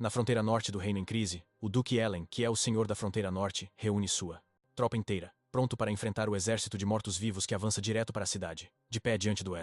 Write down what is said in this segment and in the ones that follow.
Na fronteira norte do reino em crise, o Duque Ellen, que é o senhor da fronteira norte, reúne sua tropa inteira, pronto para enfrentar o exército de mortos-vivos que avança direto para a cidade, de pé diante do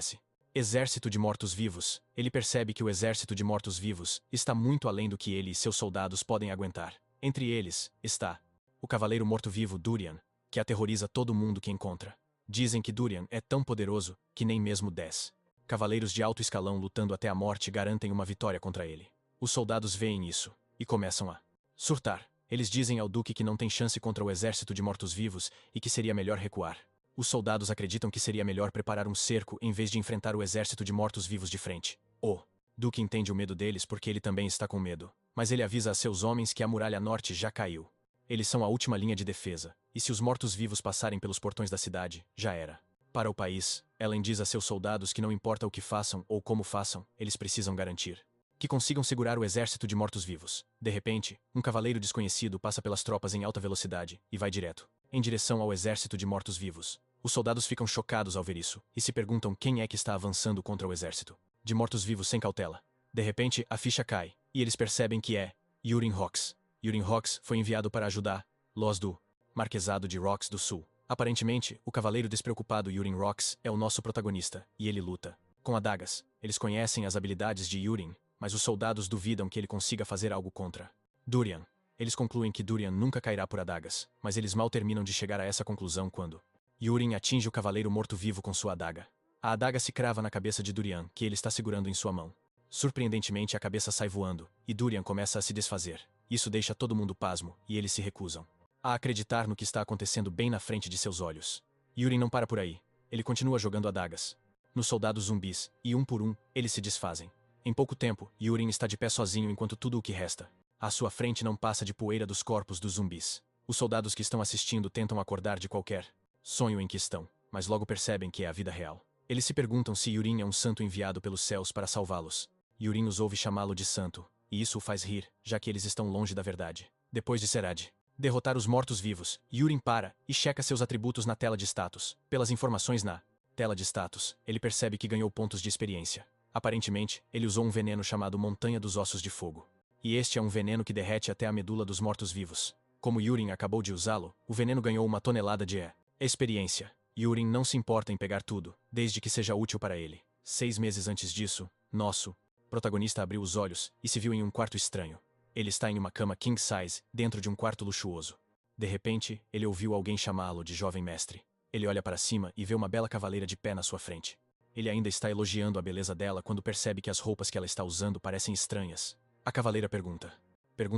exército de mortos-vivos. Ele percebe que o exército de mortos-vivos está muito além do que ele e seus soldados podem aguentar. Entre eles, está o cavaleiro morto-vivo Durian, que aterroriza todo mundo que encontra. Dizem que Durian é tão poderoso que nem mesmo 10 cavaleiros de alto escalão lutando até a morte garantem uma vitória contra ele. Os soldados veem isso e começam a surtar. Eles dizem ao duque que não tem chance contra o exército de mortos-vivos e que seria melhor recuar. Os soldados acreditam que seria melhor preparar um cerco em vez de enfrentar o exército de mortos-vivos de frente. O duque entende o medo deles porque ele também está com medo, mas ele avisa a seus homens que a muralha norte já caiu. Eles são a última linha de defesa, e se os mortos-vivos passarem pelos portões da cidade, já era. Para o país, Ellen diz a seus soldados que não importa o que façam ou como façam, eles precisam garantir que consigam segurar o exército de mortos-vivos. De repente, um cavaleiro desconhecido passa pelas tropas em alta velocidade e vai direto em direção ao exército de mortos-vivos. Os soldados ficam chocados ao ver isso e se perguntam quem é que está avançando contra o exército de mortos-vivos sem cautela. De repente, a ficha cai e eles percebem que é Yurin Rox. Yurin Rox foi enviado para ajudar Los do Marquesado de Rox do Sul. Aparentemente, o cavaleiro despreocupado Yurin Rox é o nosso protagonista, e ele luta com adagas. Eles conhecem as habilidades de Yurin, mas os soldados duvidam que ele consiga fazer algo contra Durian. Eles concluem que Durian nunca cairá por adagas, mas eles mal terminam de chegar a essa conclusão quando Yurin atinge o cavaleiro morto-vivo com sua adaga. A adaga se crava na cabeça de Durian, que ele está segurando em sua mão. Surpreendentemente, a cabeça sai voando, e Durian começa a se desfazer. Isso deixa todo mundo pasmo, e eles se recusam a acreditar no que está acontecendo bem na frente de seus olhos. Yurin não para por aí. Ele continua jogando adagas nos soldados zumbis, e um por um, eles se desfazem. Em pouco tempo, Yurin está de pé sozinho enquanto tudo o que resta à sua frente não passa de poeira dos corpos dos zumbis. Os soldados que estão assistindo tentam acordar de qualquer sonho em que estão, mas logo percebem que é a vida real. Eles se perguntam se Yurin é um santo enviado pelos céus para salvá-los. Yurin os ouve chamá-lo de santo, e isso o faz rir, já que eles estão longe da verdade. Depois de Serad derrotar os mortos-vivos, Yurin para e checa seus atributos na tela de status. Pelas informações na tela de status, ele percebe que ganhou pontos de experiência. Aparentemente, ele usou um veneno chamado Montanha dos Ossos de Fogo. E este é um veneno que derrete até a medula dos mortos-vivos. Como Yurin acabou de usá-lo, o veneno ganhou 1 tonelada de experiência. Yurin não se importa em pegar tudo, desde que seja útil para ele. 6 meses antes disso, nosso protagonista abriu os olhos e se viu em um quarto estranho. Ele está em uma cama king size, dentro de um quarto luxuoso. De repente, ele ouviu alguém chamá-lo de jovem mestre. Ele olha para cima e vê uma bela cavaleira de pé na sua frente. Ele ainda está elogiando a beleza dela quando percebe que as roupas que ela está usando parecem estranhas. A cavaleira pergunta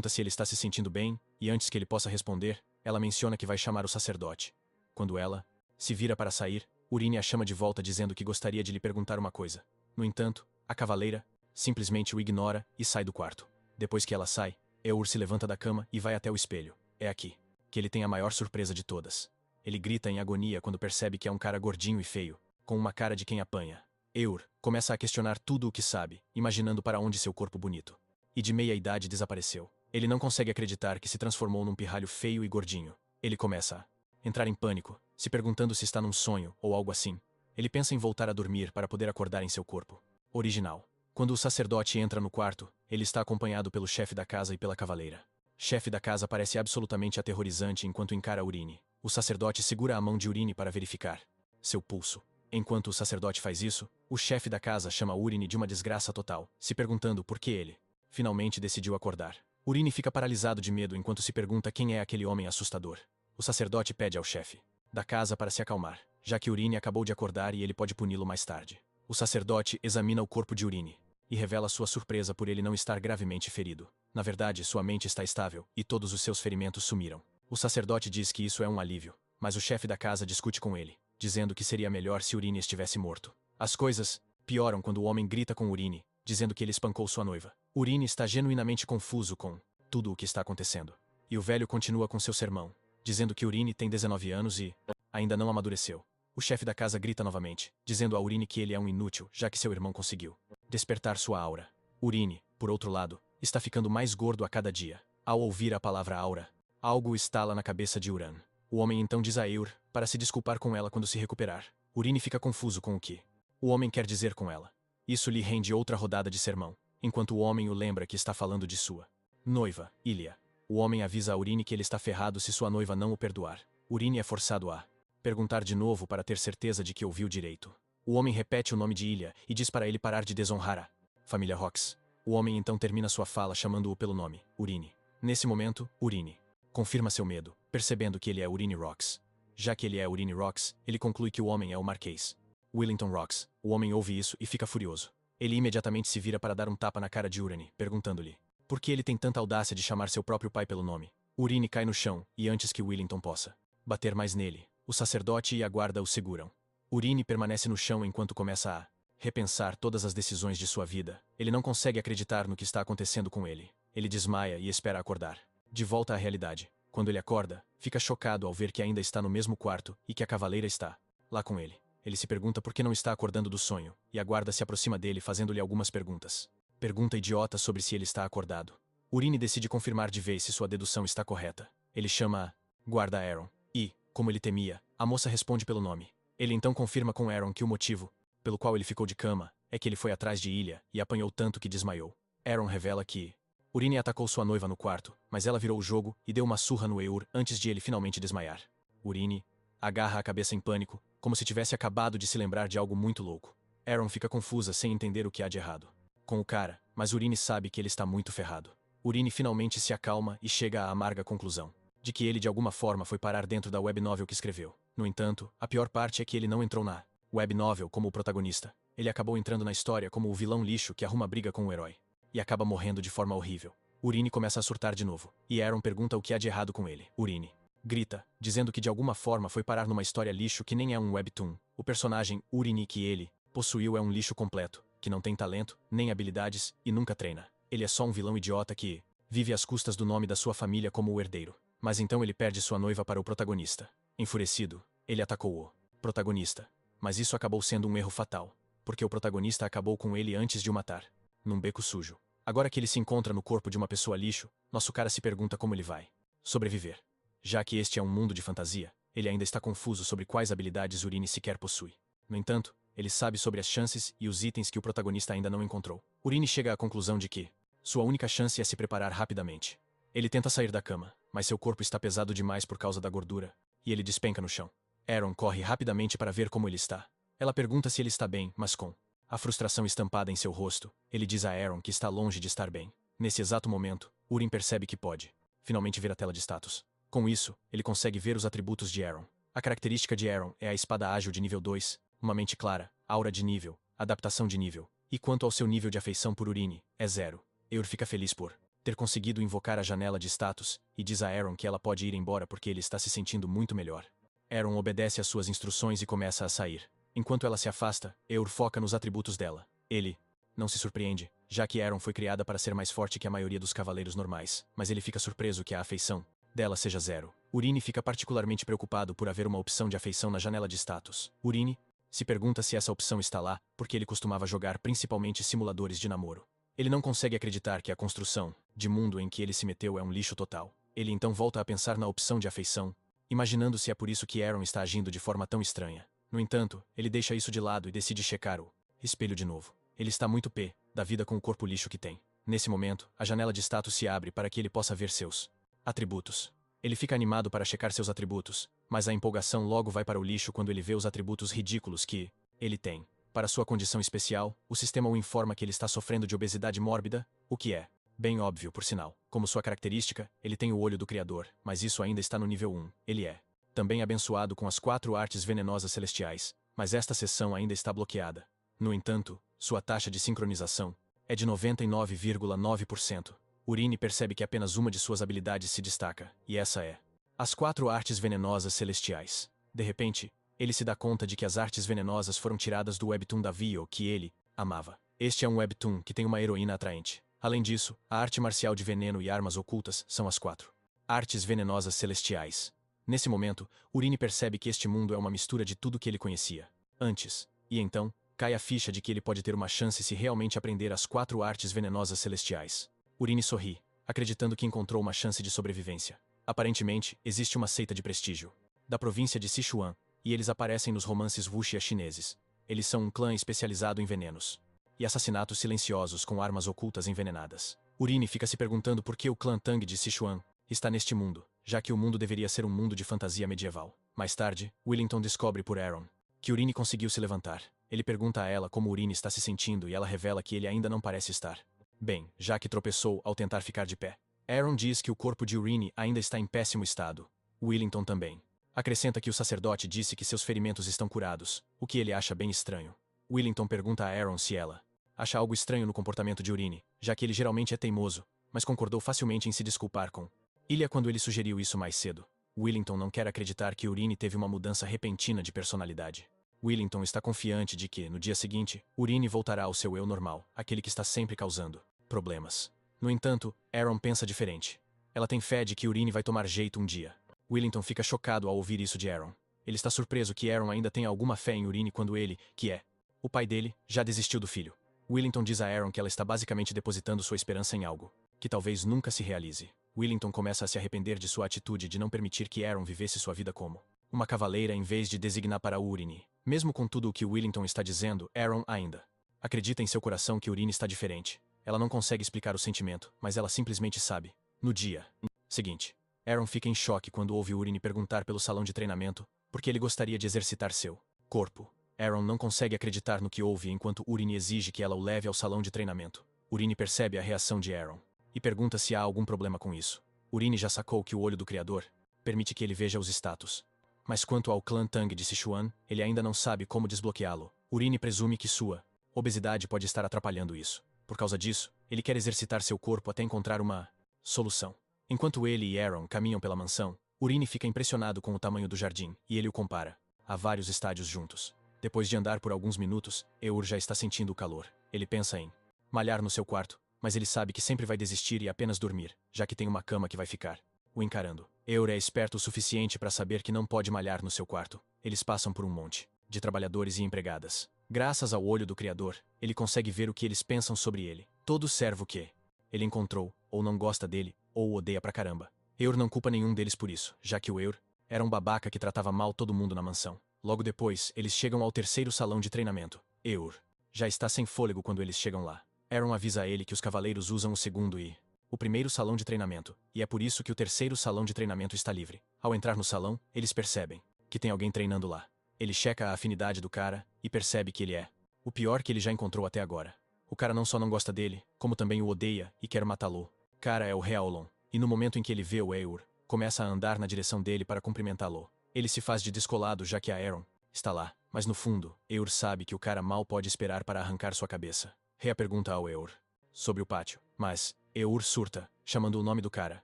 se ele está se sentindo bem, e antes que ele possa responder, ela menciona que vai chamar o sacerdote. Quando ela se vira para sair, Urine a chama de volta dizendo que gostaria de lhe perguntar uma coisa. No entanto, a cavaleira simplesmente o ignora e sai do quarto. Depois que ela sai, Eur se levanta da cama e vai até o espelho. É aqui que ele tem a maior surpresa de todas. Ele grita em agonia quando percebe que é um cara gordinho e feio, com uma cara de quem apanha. Eur começa a questionar tudo o que sabe, imaginando para onde seu corpo bonito e de meia-idade desapareceu. Ele não consegue acreditar que se transformou num pirralho feio e gordinho. Ele começa a entrar em pânico, se perguntando se está num sonho ou algo assim. Ele pensa em voltar a dormir para poder acordar em seu corpo original. Quando o sacerdote entra no quarto, ele está acompanhado pelo chefe da casa e pela cavaleira. Chefe da casa parece absolutamente aterrorizante enquanto encara Urine. O sacerdote segura a mão de Urine para verificar seu pulso. Enquanto o sacerdote faz isso, o chefe da casa chama Urine de uma desgraça total, se perguntando por que ele finalmente decidiu acordar. Urine fica paralisado de medo enquanto se pergunta quem é aquele homem assustador. O sacerdote pede ao chefe da casa para se acalmar, já que Urine acabou de acordar e ele pode puni-lo mais tarde. O sacerdote examina o corpo de Urine e revela sua surpresa por ele não estar gravemente ferido. Na verdade, sua mente está estável e todos os seus ferimentos sumiram. O sacerdote diz que isso é um alívio, mas o chefe da casa discute com ele, dizendo que seria melhor se Urine estivesse morto. As coisas pioram quando o homem grita com Urine, dizendo que ele espancou sua noiva. Urine está genuinamente confuso com tudo o que está acontecendo. E o velho continua com seu sermão, dizendo que Urine tem 19 anos e ainda não amadureceu. O chefe da casa grita novamente, dizendo a Urine que ele é um inútil, já que seu irmão conseguiu despertar sua aura. Urine, por outro lado, está ficando mais gordo a cada dia. Ao ouvir a palavra aura, algo estala na cabeça de Uran. O homem então diz a Eur para se desculpar com ela quando se recuperar. Urine fica confuso com o que o homem quer dizer com ela. Isso lhe rende outra rodada de sermão, enquanto o homem o lembra que está falando de sua Noiva, Ilia. O homem avisa a Urine que ele está ferrado se sua noiva não o perdoar. Urine é forçado a perguntar de novo para ter certeza de que ouviu direito. O homem repete o nome de Ilia e diz para ele parar de desonrar a família Rox. O homem então termina sua fala chamando-o pelo nome, Urine. Nesse momento, Urine confirma seu medo, percebendo que ele é Urine Rox. Já que ele é Urine Rox, ele conclui que o homem é o Marquês Willington Rox. O homem ouve isso e fica furioso. Ele imediatamente se vira para dar um tapa na cara de Urine, perguntando-lhe por que ele tem tanta audácia de chamar seu próprio pai pelo nome. Urine cai no chão, e antes que Willington possa bater mais nele, o sacerdote e a guarda o seguram. Urine permanece no chão enquanto começa a repensar todas as decisões de sua vida. Ele não consegue acreditar no que está acontecendo com ele. Ele desmaia e espera acordar. De volta à realidade. Quando ele acorda, fica chocado ao ver que ainda está no mesmo quarto e que a cavaleira está lá com ele. Ele se pergunta por que não está acordando do sonho, e a guarda se aproxima dele fazendo-lhe algumas perguntas. Pergunta idiota sobre se ele está acordado. Urine decide confirmar de vez se sua dedução está correta. Ele chama a guarda Aaron, e, como ele temia, a moça responde pelo nome. Ele então confirma com Aaron que o motivo pelo qual ele ficou de cama é que ele foi atrás de Ilia e apanhou tanto que desmaiou. Aaron revela que Urine atacou sua noiva no quarto, mas ela virou o jogo e deu uma surra no Eur antes de ele finalmente desmaiar. Urine agarra a cabeça em pânico, como se tivesse acabado de se lembrar de algo muito louco. Aaron fica confusa sem entender o que há de errado com o cara, mas Urine sabe que ele está muito ferrado. Urine finalmente se acalma e chega à amarga conclusão de que ele de alguma forma foi parar dentro da web novel que escreveu. No entanto, a pior parte é que ele não entrou na web novel como o protagonista. Ele acabou entrando na história como o vilão lixo que arruma briga com o herói e acaba morrendo de forma horrível. Urine começa a surtar de novo, e Aaron pergunta o que há de errado com ele. Urine grita, dizendo que de alguma forma foi parar numa história lixo que nem é um webtoon. O personagem Urine que ele possuiu é um lixo completo, que não tem talento, nem habilidades, e nunca treina. Ele é só um vilão idiota que vive às custas do nome da sua família como o herdeiro. Mas então ele perde sua noiva para o protagonista. Enfurecido, ele atacou o protagonista. Mas isso acabou sendo um erro fatal, porque o protagonista acabou com ele antes de o matar, num beco sujo. Agora que ele se encontra no corpo de uma pessoa lixo, nosso cara se pergunta como ele vai sobreviver. Já que este é um mundo de fantasia, ele ainda está confuso sobre quais habilidades Urine sequer possui. No entanto, ele sabe sobre as chances e os itens que o protagonista ainda não encontrou. Urine chega à conclusão de que sua única chance é se preparar rapidamente. Ele tenta sair da cama, mas seu corpo está pesado demais por causa da gordura, e ele despenca no chão. Aaron corre rapidamente para ver como ele está. Ela pergunta se ele está bem, mas com a frustração estampada em seu rosto, ele diz a Aaron que está longe de estar bem. Nesse exato momento, Urine percebe que pode finalmente ver a tela de status. Com isso, ele consegue ver os atributos de Aaron. A característica de Aaron é a espada ágil de nível 2, uma mente clara, aura de nível, adaptação de nível. E quanto ao seu nível de afeição por Urine, é 0. Eur fica feliz por ter conseguido invocar a janela de status, e diz a Aaron que ela pode ir embora porque ele está se sentindo muito melhor. Aaron obedece às suas instruções e começa a sair. Enquanto ela se afasta, Eur foca nos atributos dela. Ele não se surpreende, já que Aaron foi criada para ser mais forte que a maioria dos cavaleiros normais, mas ele fica surpreso que a afeição dela seja 0. Urine fica particularmente preocupado por haver uma opção de afeição na janela de status. Urine se pergunta se essa opção está lá, porque ele costumava jogar principalmente simuladores de namoro. Ele não consegue acreditar que a construção de mundo em que ele se meteu é um lixo total. Ele então volta a pensar na opção de afeição, imaginando se é por isso que Aaron está agindo de forma tão estranha. No entanto, ele deixa isso de lado e decide checar o espelho de novo. Ele está muito pé da vida com o corpo lixo que tem. Nesse momento, a janela de status se abre para que ele possa ver seus atributos. Ele fica animado para checar seus atributos, mas a empolgação logo vai para o lixo quando ele vê os atributos ridículos que ele tem. Para sua condição especial, o sistema o informa que ele está sofrendo de obesidade mórbida, o que é bem óbvio, por sinal. Como sua característica, ele tem o olho do Criador, mas isso ainda está no nível 1. Ele é também abençoado com as 4 artes venenosas celestiais, mas esta seção ainda está bloqueada. No entanto, sua taxa de sincronização é de 99,9%. Urine percebe que apenas uma de suas habilidades se destaca, e essa é as 4 artes venenosas celestiais. De repente, ele se dá conta de que as artes venenosas foram tiradas do webtoon da Vio que ele amava. Este é um webtoon que tem uma heroína atraente. Além disso, a arte marcial de veneno e armas ocultas são as 4 artes venenosas celestiais. Nesse momento, Urine percebe que este mundo é uma mistura de tudo que ele conhecia antes, e então, cai a ficha de que ele pode ter uma chance se realmente aprender as 4 artes venenosas celestiais. Urine sorri, acreditando que encontrou uma chance de sobrevivência. Aparentemente, existe uma seita de prestígio da província de Sichuan, e eles aparecem nos romances wuxia chineses. Eles são um clã especializado em venenos e assassinatos silenciosos com armas ocultas envenenadas. Urine fica se perguntando por que o clã Tang de Sichuan está neste mundo, já que o mundo deveria ser um mundo de fantasia medieval. Mais tarde, Willington descobre por Aaron que Urine conseguiu se levantar. Ele pergunta a ela como Urine está se sentindo e ela revela que ele ainda não parece estar bem, já que tropeçou ao tentar ficar de pé. Aaron diz que o corpo de Urine ainda está em péssimo estado. Willington também acrescenta que o sacerdote disse que seus ferimentos estão curados, o que ele acha bem estranho. Willington pergunta a Aaron se ela acha algo estranho no comportamento de Urine, já que ele geralmente é teimoso, mas concordou facilmente em se desculpar com Ilha quando ele sugeriu isso mais cedo. Willington não quer acreditar que Urine teve uma mudança repentina de personalidade. Willington está confiante de que, no dia seguinte, Urine voltará ao seu eu normal, aquele que está sempre causando problemas. No entanto, Aaron pensa diferente. Ela tem fé de que Urine vai tomar jeito um dia. Willington fica chocado ao ouvir isso de Aaron. Ele está surpreso que Aaron ainda tenha alguma fé em Urine quando ele, que é o pai dele, já desistiu do filho. Willington diz a Aaron que ela está basicamente depositando sua esperança em algo que talvez nunca se realize. Willington começa a se arrepender de sua atitude de não permitir que Aaron vivesse sua vida como uma cavaleira em vez de designar para Urine. Mesmo com tudo o que Willington está dizendo, Aaron ainda acredita em seu coração que Urine está diferente. Ela não consegue explicar o sentimento, mas ela simplesmente sabe. No dia seguinte, Aaron fica em choque quando ouve Urine perguntar pelo salão de treinamento porque ele gostaria de exercitar seu corpo. Aaron não consegue acreditar no que ouve enquanto Urine exige que ela o leve ao salão de treinamento. Urine percebe a reação de Aaron e pergunta se há algum problema com isso. Urine já sacou que o olho do Criador permite que ele veja os status. Mas quanto ao clã Tang de Sichuan, ele ainda não sabe como desbloqueá-lo. Urine presume que sua obesidade pode estar atrapalhando isso. Por causa disso, ele quer exercitar seu corpo até encontrar uma solução. Enquanto ele e Aaron caminham pela mansão, Urine fica impressionado com o tamanho do jardim, e ele o compara a vários estádios juntos. Depois de andar por alguns minutos, Eur já está sentindo o calor. Ele pensa em malhar no seu quarto, mas ele sabe que sempre vai desistir e apenas dormir, já que tem uma cama que vai ficar o encarando. Eur é esperto o suficiente para saber que não pode malhar no seu quarto. Eles passam por um monte de trabalhadores e empregadas. Graças ao olho do Criador, ele consegue ver o que eles pensam sobre ele. Todo servo que ele encontrou, ou não gosta dele, ou o odeia pra caramba. Eur não culpa nenhum deles por isso, já que o Eur era um babaca que tratava mal todo mundo na mansão. Logo depois, eles chegam ao terceiro salão de treinamento. Eur já está sem fôlego quando eles chegam lá. Aaron avisa a ele que os cavaleiros usam o segundo e o primeiro salão de treinamento, e é por isso que o terceiro salão de treinamento está livre. Ao entrar no salão, eles percebem que tem alguém treinando lá. Ele checa a afinidade do cara e percebe que ele é o pior que ele já encontrou até agora. O cara não só não gosta dele, como também o odeia e quer matá-lo. Cara é o Heaolon, e no momento em que ele vê o Eur, começa a andar na direção dele para cumprimentá-lo. Ele se faz de descolado já que a Aaron está lá, mas no fundo, Eur sabe que o cara mal pode esperar para arrancar sua cabeça. Rhea pergunta ao Eur sobre o pátio, mas Eur surta, chamando o nome do cara.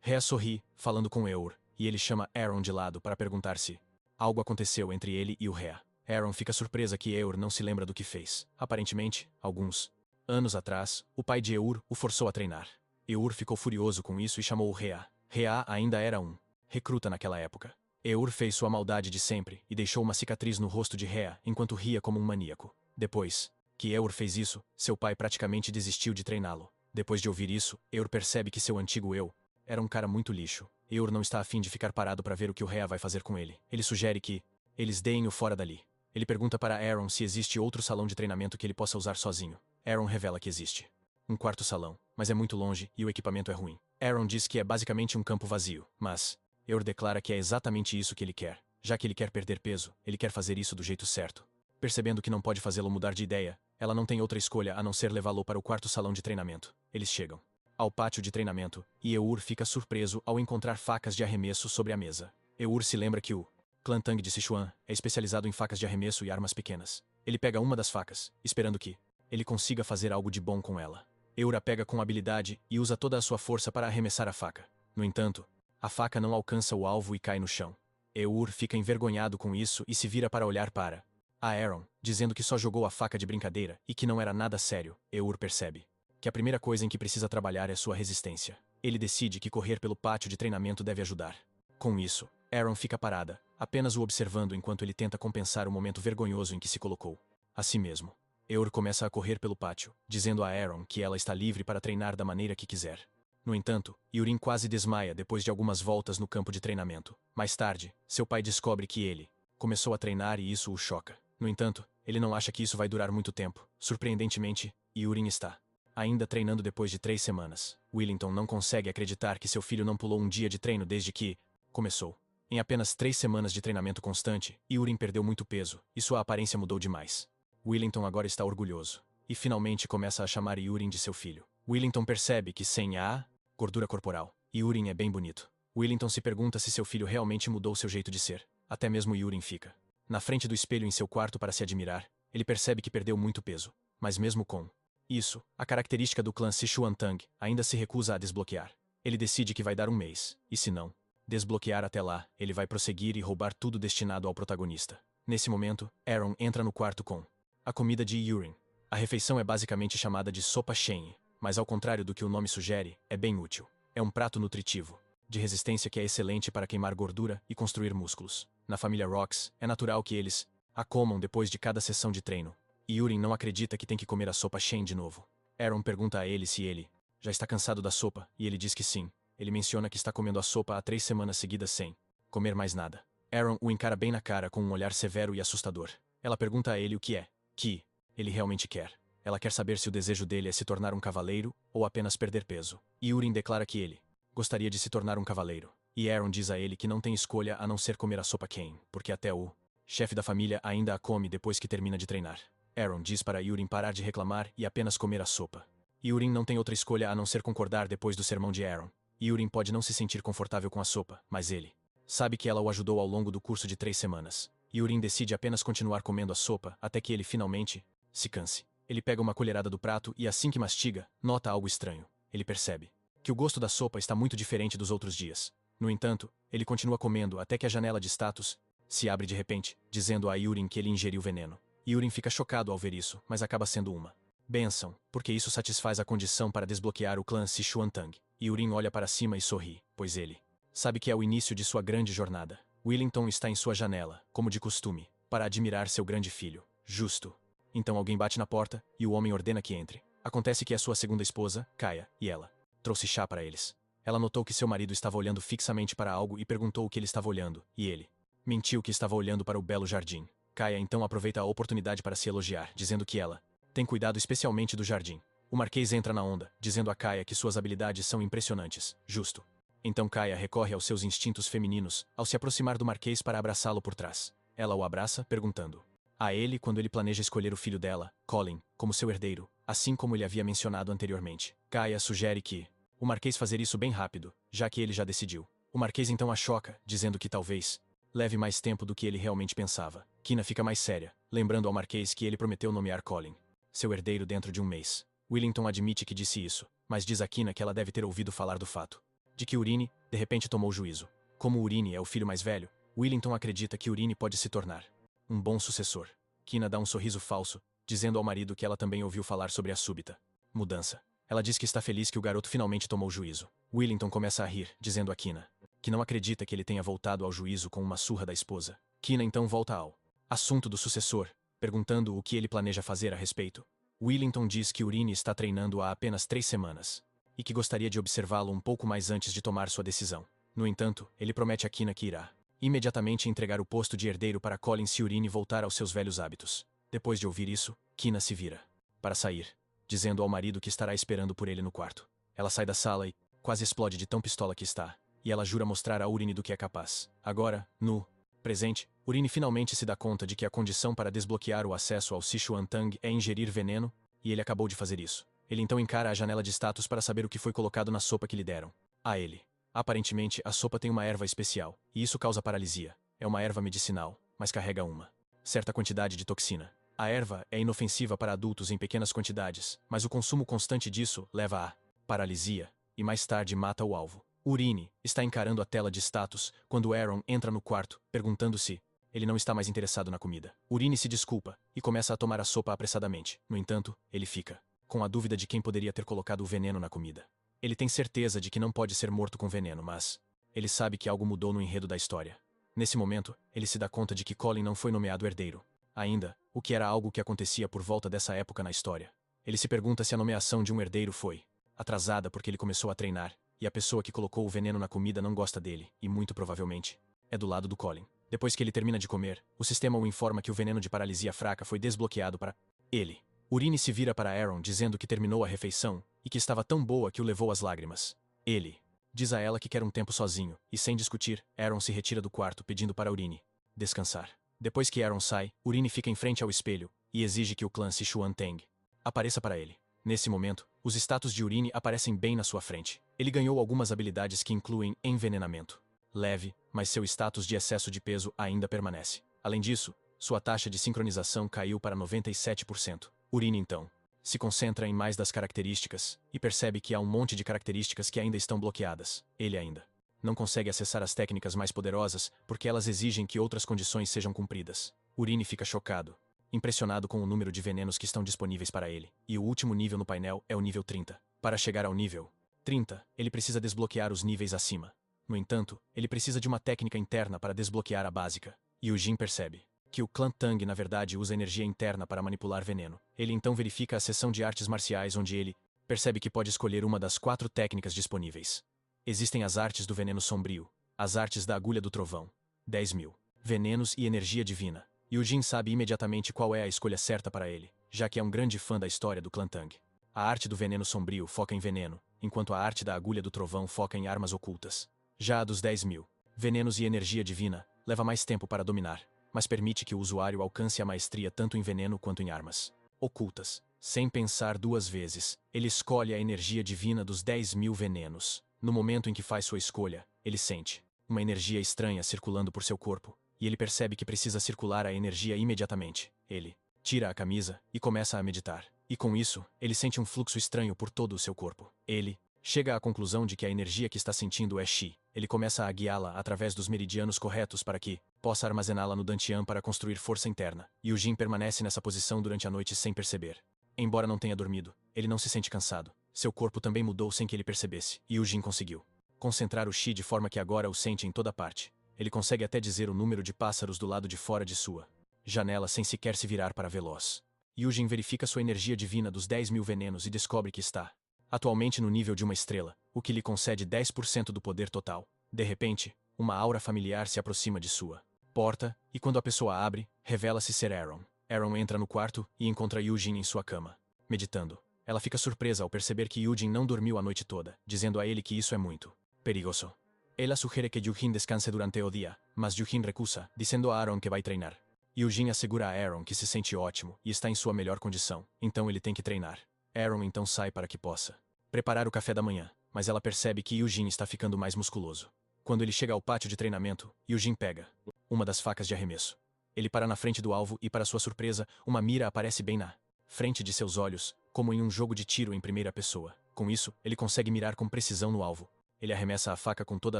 Rhea sorri, falando com Eur, e ele chama Aaron de lado para perguntar se algo aconteceu entre ele e o Rhea. Aaron fica surpresa que Eur não se lembra do que fez. Aparentemente, alguns anos atrás, o pai de Eur o forçou a treinar. Eur ficou furioso com isso e chamou o Rhea. Rhea ainda era um recruta naquela época. Eur fez sua maldade de sempre e deixou uma cicatriz no rosto de Rhea enquanto ria como um maníaco. Depois que Eur fez isso, seu pai praticamente desistiu de treiná-lo. Depois de ouvir isso, Eur percebe que seu antigo eu era um cara muito lixo. Eur não está afim de ficar parado para ver o que o Rhea vai fazer com ele. Ele sugere que eles deem-o fora dali. Ele pergunta para Aaron se existe outro salão de treinamento que ele possa usar sozinho. Aaron revela que existe um quarto salão, mas é muito longe e o equipamento é ruim. Aaron diz que é basicamente um campo vazio, mas Eur declara que é exatamente isso que ele quer. Já que ele quer perder peso, ele quer fazer isso do jeito certo. Percebendo que não pode fazê-lo mudar de ideia, ela não tem outra escolha a não ser levá-lo para o quarto salão de treinamento. Eles chegam ao pátio de treinamento, e Eur fica surpreso ao encontrar facas de arremesso sobre a mesa. Eur se lembra que o clã Tang de Sichuan é especializado em facas de arremesso e armas pequenas. Ele pega uma das facas, esperando que ele consiga fazer algo de bom com ela. Eur a pega com habilidade e usa toda a sua força para arremessar a faca. No entanto, a faca não alcança o alvo e cai no chão. Eur fica envergonhado com isso e se vira para olhar para Aaron, dizendo que só jogou a faca de brincadeira e que não era nada sério. Eur percebe que a primeira coisa em que precisa trabalhar é sua resistência. Ele decide que correr pelo pátio de treinamento deve ajudar. Com isso, Aaron fica parada, apenas o observando enquanto ele tenta compensar o momento vergonhoso em que se colocou a si mesmo. Eur começa a correr pelo pátio, dizendo a Aaron que ela está livre para treinar da maneira que quiser. No entanto, Yurin quase desmaia depois de algumas voltas no campo de treinamento. Mais tarde, seu pai descobre que ele começou a treinar e isso o choca. No entanto, ele não acha que isso vai durar muito tempo. Surpreendentemente, Yurin está ainda treinando depois de 3 semanas. Willington não consegue acreditar que seu filho não pulou um dia de treino desde que começou. Em apenas 3 semanas de treinamento constante, Yurin perdeu muito peso, e sua aparência mudou demais. Willington agora está orgulhoso. E finalmente começa a chamar Yurin de seu filho. Willington percebe que sem a gordura corporal, Yurin é bem bonito. Willington se pergunta se seu filho realmente mudou seu jeito de ser. Até mesmo Yurin fica na frente do espelho em seu quarto para se admirar. Ele percebe que perdeu muito peso. Mas mesmo com isso, a característica do clã Sichuan-Tang ainda se recusa a desbloquear. Ele decide que vai dar um mês, e se não desbloquear até lá, ele vai prosseguir e roubar tudo destinado ao protagonista. Nesse momento, Aaron entra no quarto com a comida de Yurin. A refeição é basicamente chamada de sopa Shen, mas ao contrário do que o nome sugere, é bem útil. É um prato nutritivo, de resistência que é excelente para queimar gordura e construir músculos. Na família Rocks, é natural que eles a comam depois de cada sessão de treino. Yurin não acredita que tem que comer a sopa Shen de novo. Aaron pergunta a ele se ele já está cansado da sopa, e ele diz que sim. Ele menciona que está comendo a sopa há 3 semanas seguidas sem comer mais nada. Aaron o encara bem na cara com um olhar severo e assustador. Ela pergunta a ele o que ele realmente quer. Ela quer saber se o desejo dele é se tornar um cavaleiro ou apenas perder peso. Yurin declara que ele gostaria de se tornar um cavaleiro. E Aaron diz a ele que não tem escolha a não ser comer a sopa Ken, porque até o chefe da família ainda a come depois que termina de treinar. Aaron diz para Yurin parar de reclamar e apenas comer a sopa. Yurin não tem outra escolha a não ser concordar depois do sermão de Aaron. Yurin pode não se sentir confortável com a sopa, mas ele sabe que ela o ajudou ao longo do curso de 3 semanas. Yurin decide apenas continuar comendo a sopa até que ele finalmente se canse. Ele pega uma colherada do prato e assim que mastiga, nota algo estranho. Ele percebe que o gosto da sopa está muito diferente dos outros dias. No entanto, ele continua comendo até que a janela de status se abre de repente, dizendo a Yurin que ele ingeriu veneno. Yurin fica chocado ao ver isso, mas acaba sendo uma bênção, porque isso satisfaz a condição para desbloquear o clã Sichuan-Tang. Yurin olha para cima e sorri, pois ele sabe que é o início de sua grande jornada. Willington está em sua janela, como de costume, para admirar seu grande filho. Justo. Então alguém bate na porta, e o homem ordena que entre. Acontece que é sua segunda esposa, Kaya, e ela trouxe chá para eles. Ela notou que seu marido estava olhando fixamente para algo e perguntou o que ele estava olhando, e ele mentiu que estava olhando para o belo jardim. Kaya então aproveita a oportunidade para se elogiar, dizendo que ela tem cuidado especialmente do jardim. O Marquês entra na onda, dizendo a Kaya que suas habilidades são impressionantes. Justo. Então Kaya recorre aos seus instintos femininos, ao se aproximar do Marquês para abraçá-lo por trás. Ela o abraça, perguntando a ele quando ele planeja escolher o filho dela, Colin, como seu herdeiro, assim como ele havia mencionado anteriormente. Kaya sugere que o Marquês fazer isso bem rápido, já que ele já decidiu. O Marquês então a choca, dizendo que talvez leve mais tempo do que ele realmente pensava. Kina fica mais séria, lembrando ao Marquês que ele prometeu nomear Colin seu herdeiro dentro de um mês. Willington admite que disse isso, mas diz a Kina que ela deve ter ouvido falar do fato de que Urine, de repente, tomou juízo. Como Urine é o filho mais velho, Willington acredita que Urine pode se tornar um bom sucessor. Kina dá um sorriso falso, dizendo ao marido que ela também ouviu falar sobre a súbita mudança. Ela diz que está feliz que o garoto finalmente tomou juízo. Willington começa a rir, dizendo a Kina que não acredita que ele tenha voltado ao juízo com uma surra da esposa. Kina então volta ao assunto do sucessor, perguntando o que ele planeja fazer a respeito. Willington diz que Urine está treinando há apenas 3 semanas, e que gostaria de observá-lo um pouco mais antes de tomar sua decisão. No entanto, ele promete a Kina que irá imediatamente entregar o posto de herdeiro para Colin se Urine voltar aos seus velhos hábitos. Depois de ouvir isso, Kina se vira para sair, dizendo ao marido que estará esperando por ele no quarto. Ela sai da sala e quase explode de tão pistola que está, e ela jura mostrar a Urine do que é capaz. Agora, no presente, Urine finalmente se dá conta de que a condição para desbloquear o acesso ao Sichuan-Tang é ingerir veneno, e ele acabou de fazer isso. Ele então encara a janela de status para saber o que foi colocado na sopa que lhe deram a ele. Aparentemente, a sopa tem uma erva especial, e isso causa paralisia. É uma erva medicinal, mas carrega uma certa quantidade de toxina. A erva é inofensiva para adultos em pequenas quantidades, mas o consumo constante disso leva à paralisia, e mais tarde mata o alvo. Urine está encarando a tela de status quando Aaron entra no quarto, perguntando se ele não está mais interessado na comida. Urine se desculpa e começa a tomar a sopa apressadamente. No entanto, ele fica com a dúvida de quem poderia ter colocado o veneno na comida. Ele tem certeza de que não pode ser morto com veneno, mas ele sabe que algo mudou no enredo da história. Nesse momento, ele se dá conta de que Colin não foi nomeado herdeiro ainda, o que era algo que acontecia por volta dessa época na história. Ele se pergunta se a nomeação de um herdeiro foi atrasada porque ele começou a treinar, e a pessoa que colocou o veneno na comida não gosta dele, e muito provavelmente é do lado do Colin. Depois que ele termina de comer, o sistema o informa que o veneno de paralisia fraca foi desbloqueado para ele. Urine se vira para Aaron dizendo que terminou a refeição e que estava tão boa que o levou às lágrimas. Ele diz a ela que quer um tempo sozinho, e sem discutir, Aaron se retira do quarto pedindo para Urine descansar. Depois que Aaron sai, Urine fica em frente ao espelho e exige que o clã Sichuan Teng apareça para ele. Nesse momento, os status de Urine aparecem bem na sua frente. Ele ganhou algumas habilidades que incluem envenenamento leve, mas seu status de excesso de peso ainda permanece. Além disso, sua taxa de sincronização caiu para 97%. Urine, então, se concentra em mais das características e percebe que há um monte de características que ainda estão bloqueadas. Ele ainda não consegue acessar as técnicas mais poderosas porque elas exigem que outras condições sejam cumpridas. Urine fica chocado, impressionado com o número de venenos que estão disponíveis para ele, e o último nível no painel é o nível 30. Para chegar ao nível 30, ele precisa desbloquear os níveis acima. No entanto, ele precisa de uma técnica interna para desbloquear a básica. E o Jin percebe que o clã Tang na verdade usa energia interna para manipular veneno. Ele então verifica a seção de artes marciais onde ele percebe que pode escolher uma das 4 técnicas disponíveis. Existem as artes do veneno sombrio, as artes da agulha do trovão, 10.000 venenos e energia divina. E o Jin sabe imediatamente qual é a escolha certa para ele, já que é um grande fã da história do clã Tang. A arte do veneno sombrio foca em veneno, enquanto a arte da agulha do trovão foca em armas ocultas. Já a dos 10.000 venenos e energia divina leva mais tempo para dominar, mas permite que o usuário alcance a maestria tanto em veneno quanto em armas ocultas. Sem pensar 2 vezes, ele escolhe a energia divina dos 10.000 venenos. No momento em que faz sua escolha, ele sente uma energia estranha circulando por seu corpo, e ele percebe que precisa circular a energia imediatamente. Ele tira a camisa e começa a meditar, e com isso, ele sente um fluxo estranho por todo o seu corpo. Ele chega à conclusão de que a energia que está sentindo é Qi. Ele começa a guiá-la através dos meridianos corretos para que possa armazená-la no Dantian para construir força interna, e o Jin permanece nessa posição durante a noite sem perceber. Embora não tenha dormido, ele não se sente cansado. Seu corpo também mudou sem que ele percebesse, e o Jin conseguiu concentrar o Qi de forma que agora o sente em toda parte. Ele consegue até dizer o número de pássaros do lado de fora de sua janela sem sequer se virar para vê-los. Yujin verifica sua energia divina dos 10.000 venenos e descobre que está atualmente no nível de uma estrela, o que lhe concede 10% do poder total. De repente, uma aura familiar se aproxima de sua porta, e quando a pessoa abre, revela-se ser Aaron. Aaron entra no quarto e encontra Yujin em sua cama, meditando. Ela fica surpresa ao perceber que Yujin não dormiu a noite toda, dizendo a ele que isso é muito perigoso. Ela sugere que Yujin descanse durante o dia, mas Yujin recusa, dizendo a Aaron que vai treinar. Yujin assegura a Aaron que se sente ótimo e está em sua melhor condição, então ele tem que treinar. Aaron então sai para que possa preparar o café da manhã, mas ela percebe que Yujin está ficando mais musculoso. Quando ele chega ao pátio de treinamento, Yujin pega uma das facas de arremesso. Ele para na frente do alvo e, para sua surpresa, uma mira aparece bem na frente de seus olhos, como em um jogo de tiro em primeira pessoa. Com isso, ele consegue mirar com precisão no alvo. Ele arremessa a faca com toda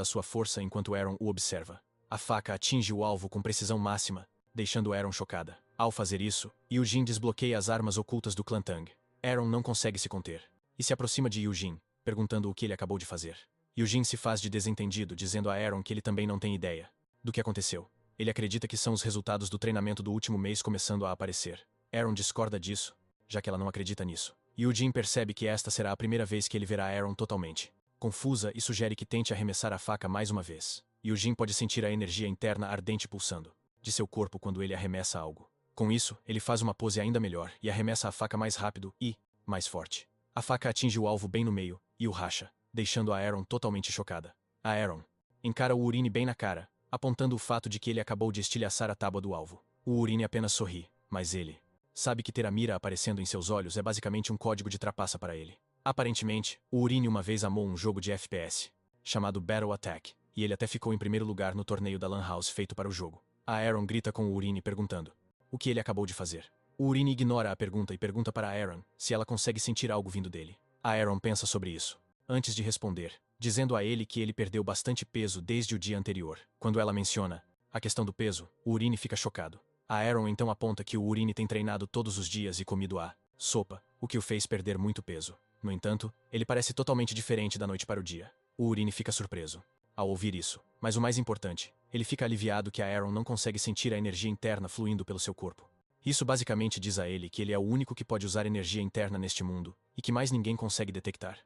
a sua força enquanto Aaron o observa. A faca atinge o alvo com precisão máxima, deixando Aaron chocada. Ao fazer isso, Yujin desbloqueia as armas ocultas do clã Tang. Aaron não consegue se conter e se aproxima de Yujin, perguntando o que ele acabou de fazer. Yujin se faz de desentendido, dizendo a Aaron que ele também não tem ideia do que aconteceu. Ele acredita que são os resultados do treinamento do último mês começando a aparecer. Aaron discorda disso, já que ela não acredita nisso. Yujin percebe que esta será a primeira vez que ele verá Aaron totalmente confusa e sugere que tente arremessar a faca mais uma vez. Yujin pode sentir a energia interna ardente pulsando de seu corpo quando ele arremessa algo. Com isso, ele faz uma pose ainda melhor e arremessa a faca mais rápido e mais forte. A faca atinge o alvo bem no meio e o racha, deixando a Aaron totalmente chocada. A Aaron encara o Urine bem na cara, apontando o fato de que ele acabou de estilhaçar a tábua do alvo. O Urine apenas sorri, mas ele sabe que ter a mira aparecendo em seus olhos é basicamente um código de trapaça para ele. Aparentemente, o Urine uma vez amou um jogo de FPS chamado Battle Attack, e ele até ficou em primeiro lugar no torneio da Lan House feito para o jogo. A Aaron grita com o Urine perguntando o que ele acabou de fazer. O Urine ignora a pergunta e pergunta para a Aaron se ela consegue sentir algo vindo dele. A Aaron pensa sobre isso, antes de responder, dizendo a ele que ele perdeu bastante peso desde o dia anterior. Quando ela menciona a questão do peso, o Urine fica chocado. A Aaron então aponta que o Urine tem treinado todos os dias e comido a sopa, o que o fez perder muito peso. No entanto, ele parece totalmente diferente da noite para o dia. O Urine fica surpreso ao ouvir isso, mas o mais importante, ele fica aliviado que a Aaron não consegue sentir a energia interna fluindo pelo seu corpo. Isso basicamente diz a ele que ele é o único que pode usar energia interna neste mundo, e que mais ninguém consegue detectar.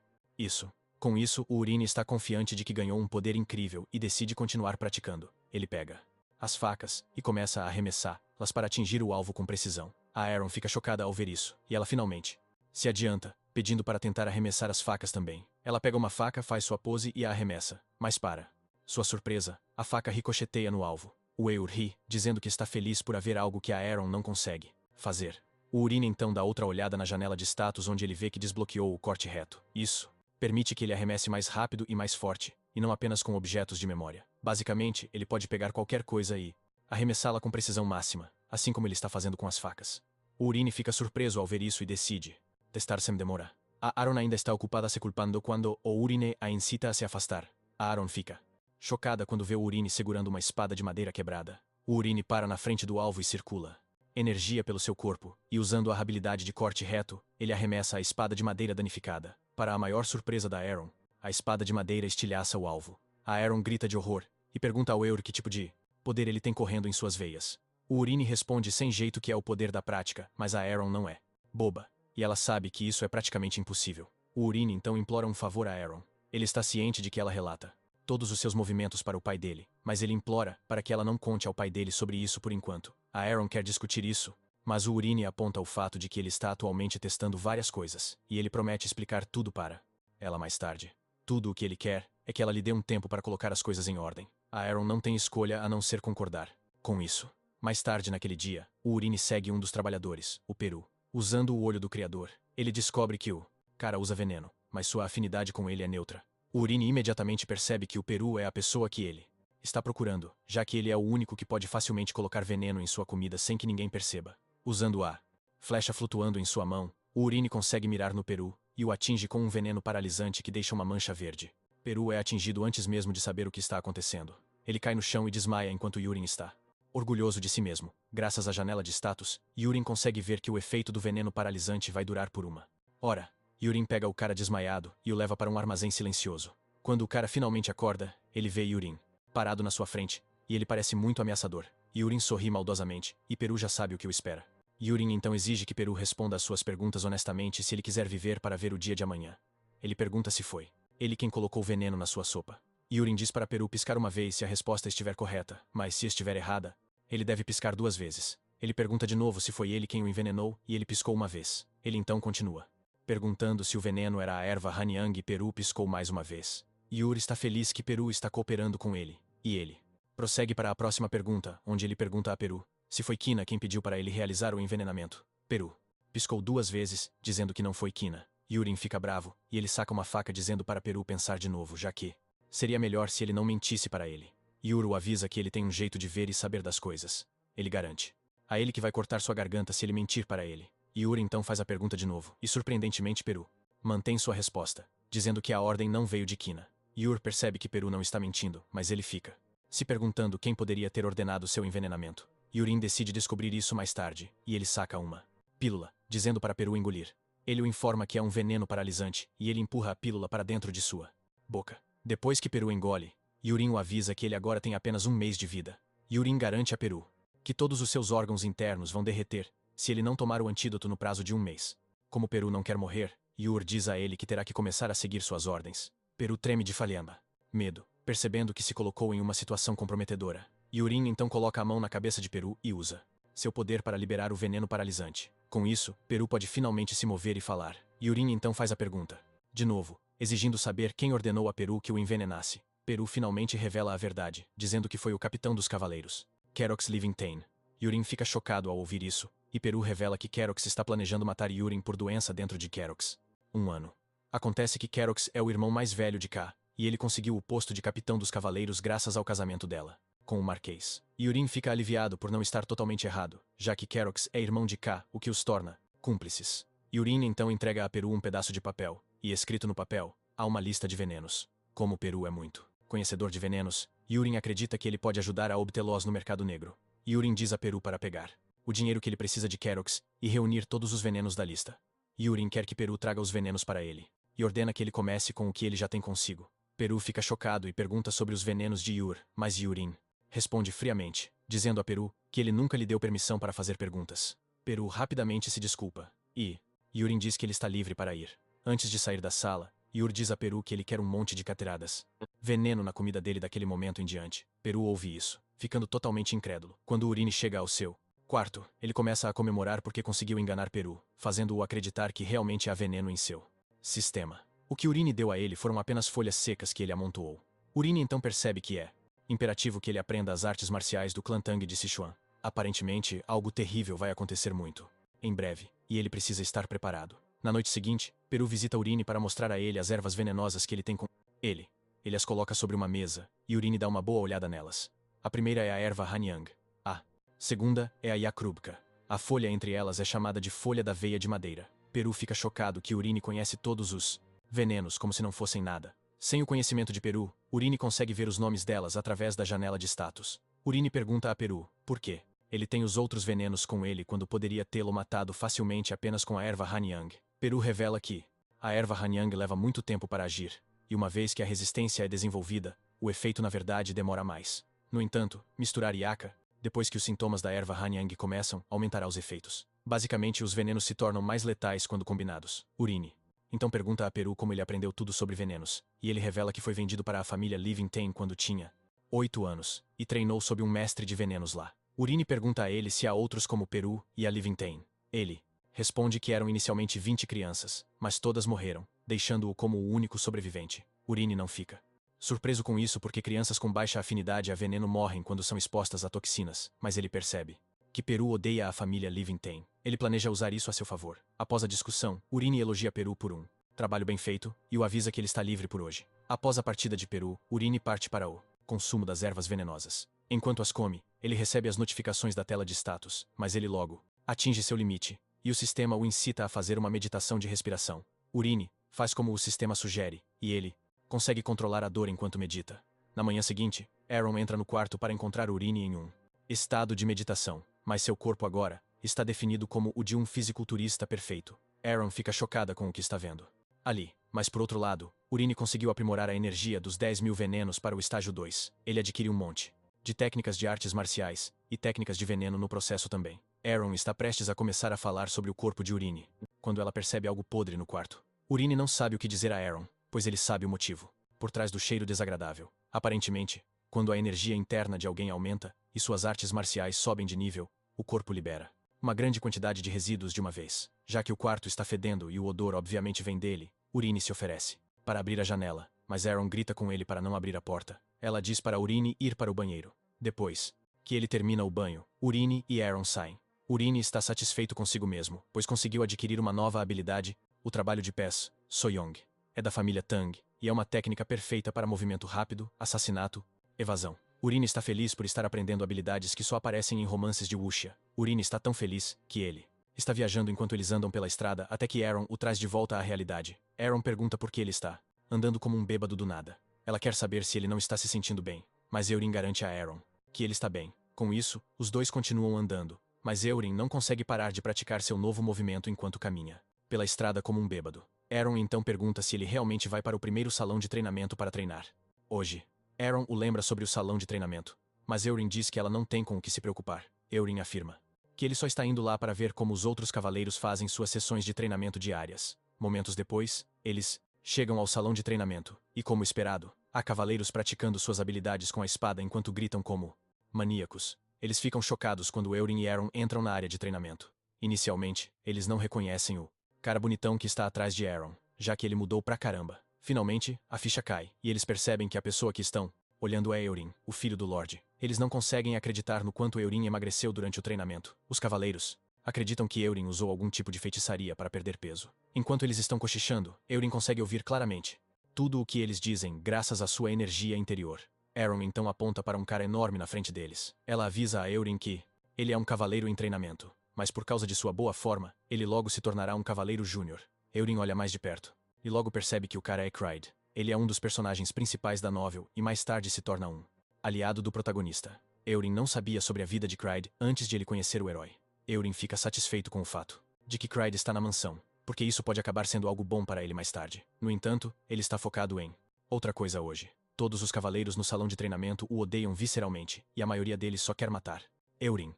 Com isso, o Urine está confiante de que ganhou um poder incrível e decide continuar praticando. Ele pega as facas e começa a arremessá-las para atingir o alvo com precisão. A Aaron fica chocada ao ver isso, e ela finalmente se adianta, pedindo para tentar arremessar as facas também. Ela pega uma faca, faz sua pose e a arremessa, mas para sua surpresa, a faca ricocheteia no alvo. O Eur ri, dizendo que está feliz por haver algo que a Aaron não consegue fazer. O Urine então dá outra olhada na janela de status onde ele vê que desbloqueou o corte reto. Isso permite que ele arremesse mais rápido e mais forte, e não apenas com objetos de memória. Basicamente, ele pode pegar qualquer coisa e arremessá-la com precisão máxima, assim como ele está fazendo com as facas. O Urine fica surpreso ao ver isso e decide testar sem demora. A Aaron ainda está ocupada se culpando quando o Urine a incita a se afastar. A Aaron fica chocada quando vê o Urine segurando uma espada de madeira quebrada. O Urine para na frente do alvo e circula energia pelo seu corpo, e usando a habilidade de corte reto, ele arremessa a espada de madeira danificada. Para a maior surpresa da Aaron, a espada de madeira estilhaça o alvo. A Aaron grita de horror, e pergunta ao Eur que tipo de poder ele tem correndo em suas veias. O Urine responde sem jeito que é o poder da prática, mas a Aaron não é boba, e ela sabe que isso é praticamente impossível. O Urine então implora um favor a Aaron. Ele está ciente de que ela relata todos os seus movimentos para o pai dele, mas ele implora para que ela não conte ao pai dele sobre isso por enquanto. A Aaron quer discutir isso, mas o Urine aponta o fato de que ele está atualmente testando várias coisas, e ele promete explicar tudo para ela mais tarde. Tudo o que ele quer é que ela lhe dê um tempo para colocar as coisas em ordem. A Aaron não tem escolha a não ser concordar com isso. Mais tarde naquele dia, o Urine segue um dos trabalhadores, o Peru. Usando o olho do criador, ele descobre que o cara usa veneno, mas sua afinidade com ele é neutra. O Urine imediatamente percebe que o Peru é a pessoa que ele está procurando, já que ele é o único que pode facilmente colocar veneno em sua comida sem que ninguém perceba. Usando a flecha flutuando em sua mão, o Urine consegue mirar no Peru e o atinge com um veneno paralisante que deixa uma mancha verde. Peru é atingido antes mesmo de saber o que está acontecendo. Ele cai no chão e desmaia enquanto Yurin está orgulhoso de si mesmo. Graças à janela de status, Yurin consegue ver que o efeito do veneno paralisante vai durar por uma hora. Yurin pega o cara desmaiado e o leva para um armazém silencioso. Quando o cara finalmente acorda, ele vê Yurin parado na sua frente, e ele parece muito ameaçador. Yurin sorri maldosamente, e Peru já sabe o que o espera. Yurin então exige que Peru responda às suas perguntas honestamente se ele quiser viver para ver o dia de amanhã. Ele pergunta se foi ele quem colocou veneno na sua sopa. Yurin diz para Peru piscar uma vez se a resposta estiver correta, mas se estiver errada, ele deve piscar 2 vezes. Ele pergunta de novo se foi ele quem o envenenou, e ele piscou uma vez. Ele então continua perguntando se o veneno era a erva Hanyang e Peru piscou mais uma vez. Yuri está feliz que Peru está cooperando com ele, e ele prossegue para a próxima pergunta, onde ele pergunta a Peru se foi Kina quem pediu para ele realizar o envenenamento. Peru piscou 2 vezes, dizendo que não foi Kina. Yurin fica bravo, e ele saca uma faca dizendo para Peru pensar de novo, já que seria melhor se ele não mentisse para ele. Yuru avisa que ele tem um jeito de ver e saber das coisas. Ele garante a ele que vai cortar sua garganta se ele mentir para ele. Yuri então faz a pergunta de novo, e surpreendentemente Peru mantém sua resposta, dizendo que a ordem não veio de Kina. Yur percebe que Peru não está mentindo, mas ele fica se perguntando quem poderia ter ordenado seu envenenamento. Yurin decide descobrir isso mais tarde, e ele saca uma pílula, dizendo para Peru engolir. Ele o informa que é um veneno paralisante, e ele empurra a pílula para dentro de sua boca. Depois que Peru engole, Yurin o avisa que ele agora tem apenas 1 mês de vida. Yurin garante a Peru que todos os seus órgãos internos vão derreter se ele não tomar o antídoto no prazo de 1 mês. Como Peru não quer morrer, Yur diz a ele que terá que começar a seguir suas ordens. Peru treme de falhamba. Medo, percebendo que se colocou em uma situação comprometedora. Yurin então coloca a mão na cabeça de Peru e usa seu poder para liberar o veneno paralisante. Com isso, Peru pode finalmente se mover e falar. Yurin então faz a pergunta de novo, exigindo saber quem ordenou a Peru que o envenenasse. Peru finalmente revela a verdade, dizendo que foi o capitão dos cavaleiros, Kerox Livingtain. Yurin fica chocado ao ouvir isso, e Peru revela que Kerox está planejando matar Yurin por doença dentro de Kerox. 1 ano. Acontece que Kerox é o irmão mais velho de K, e ele conseguiu o posto de capitão dos cavaleiros graças ao casamento dela com o Marquês. Yurin fica aliviado por não estar totalmente errado, já que Kerox é irmão de K, o que os torna cúmplices. Yurin então entrega a Peru um pedaço de papel, e escrito no papel, há uma lista de venenos. Como Peru é muito conhecedor de venenos, Yurin acredita que ele pode ajudar a obtê-los no mercado negro. Yurin diz a Peru para pegar o dinheiro que ele precisa de Kerox e reunir todos os venenos da lista. Yurin quer que Peru traga os venenos para ele, e ordena que ele comece com o que ele já tem consigo. Peru fica chocado e pergunta sobre os venenos de Yur, mas Yurin responde friamente, dizendo a Peru que ele nunca lhe deu permissão para fazer perguntas. Peru rapidamente se desculpa, e Yurin diz que ele está livre para ir. Antes de sair da sala, Yur diz a Peru que ele quer um monte de cateradas veneno na comida dele daquele momento em diante. Peru ouve isso, ficando totalmente incrédulo. Quando Urine chega ao seu Quarto, ele começa a comemorar porque conseguiu enganar Peru, fazendo-o acreditar que realmente há veneno em seu sistema. O que Urine deu a ele foram apenas folhas secas que ele amontoou. Urine então percebe que é imperativo que ele aprenda as artes marciais do clã Tang de Sichuan. Aparentemente, algo terrível vai acontecer muito em breve, e ele precisa estar preparado. Na noite seguinte, Peru visita Urine para mostrar a ele as ervas venenosas que ele tem com ele. Ele as coloca sobre uma mesa, e Urine dá uma boa olhada nelas. A primeira é a erva Hanyang. A segunda é a Yakrubka. A folha entre elas é chamada de folha da veia de madeira. Peru fica chocado que Urine conhece todos os venenos como se não fossem nada. Sem o conhecimento de Peru, Urine consegue ver os nomes delas através da janela de status. Urine pergunta a Peru, por quê? Ele tem os outros venenos com ele quando poderia tê-lo matado facilmente apenas com a erva Hanyang. Peru revela que a erva Hanyang leva muito tempo para agir, e uma vez que a resistência é desenvolvida, o efeito na verdade demora mais. No entanto, misturar Yaka, depois que os sintomas da erva Hanyang começam, aumentará os efeitos. Basicamente, os venenos se tornam mais letais quando combinados. Urine então pergunta a Peru como ele aprendeu tudo sobre venenos, e ele revela que foi vendido para a família Livingstone quando tinha 8 anos, e treinou sob um mestre de venenos lá. Urine pergunta a ele se há outros como Peru e a Livingstone. Ele responde que eram inicialmente 20 crianças, mas todas morreram, deixando-o como o único sobrevivente. Urine não fica surpreso com isso porque crianças com baixa afinidade a veneno morrem quando são expostas a toxinas, mas ele percebe que Peru odeia a família Livingstone. Ele planeja usar isso a seu favor. Após a discussão, Urine elogia Peru por um trabalho bem feito e o avisa que ele está livre por hoje. Após a partida de Peru, Urine parte para o consumo das ervas venenosas. Enquanto as come, ele recebe as notificações da tela de status, mas ele logo atinge seu limite, e o sistema o incita a fazer uma meditação de respiração. Urine faz como o sistema sugere, e ele consegue controlar a dor enquanto medita. Na manhã seguinte, Aaron entra no quarto para encontrar Urine em um estado de meditação, mas seu corpo agora está definido como o de um fisiculturista perfeito. Aaron fica chocada com o que está vendo ali, mas por outro lado, Urine conseguiu aprimorar a energia dos 10.000 venenos para o estágio 2. Ele adquiriu um monte de técnicas de artes marciais e técnicas de veneno no processo também. Aaron está prestes a começar a falar sobre o corpo de Urine, quando ela percebe algo podre no quarto. Urine não sabe o que dizer a Aaron, pois ele sabe o motivo por trás do cheiro desagradável. Aparentemente, quando a energia interna de alguém aumenta e suas artes marciais sobem de nível, o corpo libera uma grande quantidade de resíduos de uma vez. Já que o quarto está fedendo e o odor obviamente vem dele, Urine se oferece para abrir a janela, mas Aaron grita com ele para não abrir a porta. Ela diz para Urine ir para o banheiro. Depois que ele termina o banho, Urine e Aaron saem. Urine está satisfeito consigo mesmo, pois conseguiu adquirir uma nova habilidade, o trabalho de pés, Soyong. É da família Tang, e é uma técnica perfeita para movimento rápido, assassinato, evasão. Urine está feliz por estar aprendendo habilidades que só aparecem em romances de wuxia. Urine está tão feliz que ele está viajando enquanto eles andam pela estrada até que Aaron o traz de volta à realidade. Aaron pergunta por que ele está andando como um bêbado do nada. Ela quer saber se ele não está se sentindo bem, mas Eurin garante a Aaron que ele está bem. Com isso, os dois continuam andando, mas Eurin não consegue parar de praticar seu novo movimento enquanto caminha pela estrada como um bêbado. Aaron então pergunta se ele realmente vai para o primeiro salão de treinamento para treinar hoje. Aaron o lembra sobre o salão de treinamento, mas Eurin diz que ela não tem com o que se preocupar. Eurin afirma que ele só está indo lá para ver como os outros cavaleiros fazem suas sessões de treinamento diárias. Momentos depois, eles chegam ao salão de treinamento, e como esperado, há cavaleiros praticando suas habilidades com a espada enquanto gritam como maníacos. Eles ficam chocados quando Eurin e Aaron entram na área de treinamento. Inicialmente, eles não reconhecem o cara bonitão que está atrás de Aaron, já que ele mudou pra caramba. Finalmente, a ficha cai, e eles percebem que a pessoa que estão olhando é Eurin, o filho do Lorde. Eles não conseguem acreditar no quanto Eurin emagreceu durante o treinamento. Os cavaleiros acreditam que Eurin usou algum tipo de feitiçaria para perder peso. Enquanto eles estão cochichando, Eurin consegue ouvir claramente tudo o que eles dizem graças à sua energia interior. Aaron então aponta para um cara enorme na frente deles. Ela avisa a Eurin que ele é um cavaleiro em treinamento, mas por causa de sua boa forma, ele logo se tornará um cavaleiro júnior. Eurin olha mais de perto e logo percebe que o cara é Cryde. Ele é um dos personagens principais da novel e mais tarde se torna um aliado do protagonista. Eurin não sabia sobre a vida de Cryde antes de ele conhecer o herói. Eurin fica satisfeito com o fato de que Cryde está na mansão, porque isso pode acabar sendo algo bom para ele mais tarde. No entanto, ele está focado em outra coisa hoje. Todos os cavaleiros no salão de treinamento o odeiam visceralmente, e a maioria deles só quer matar Eurin.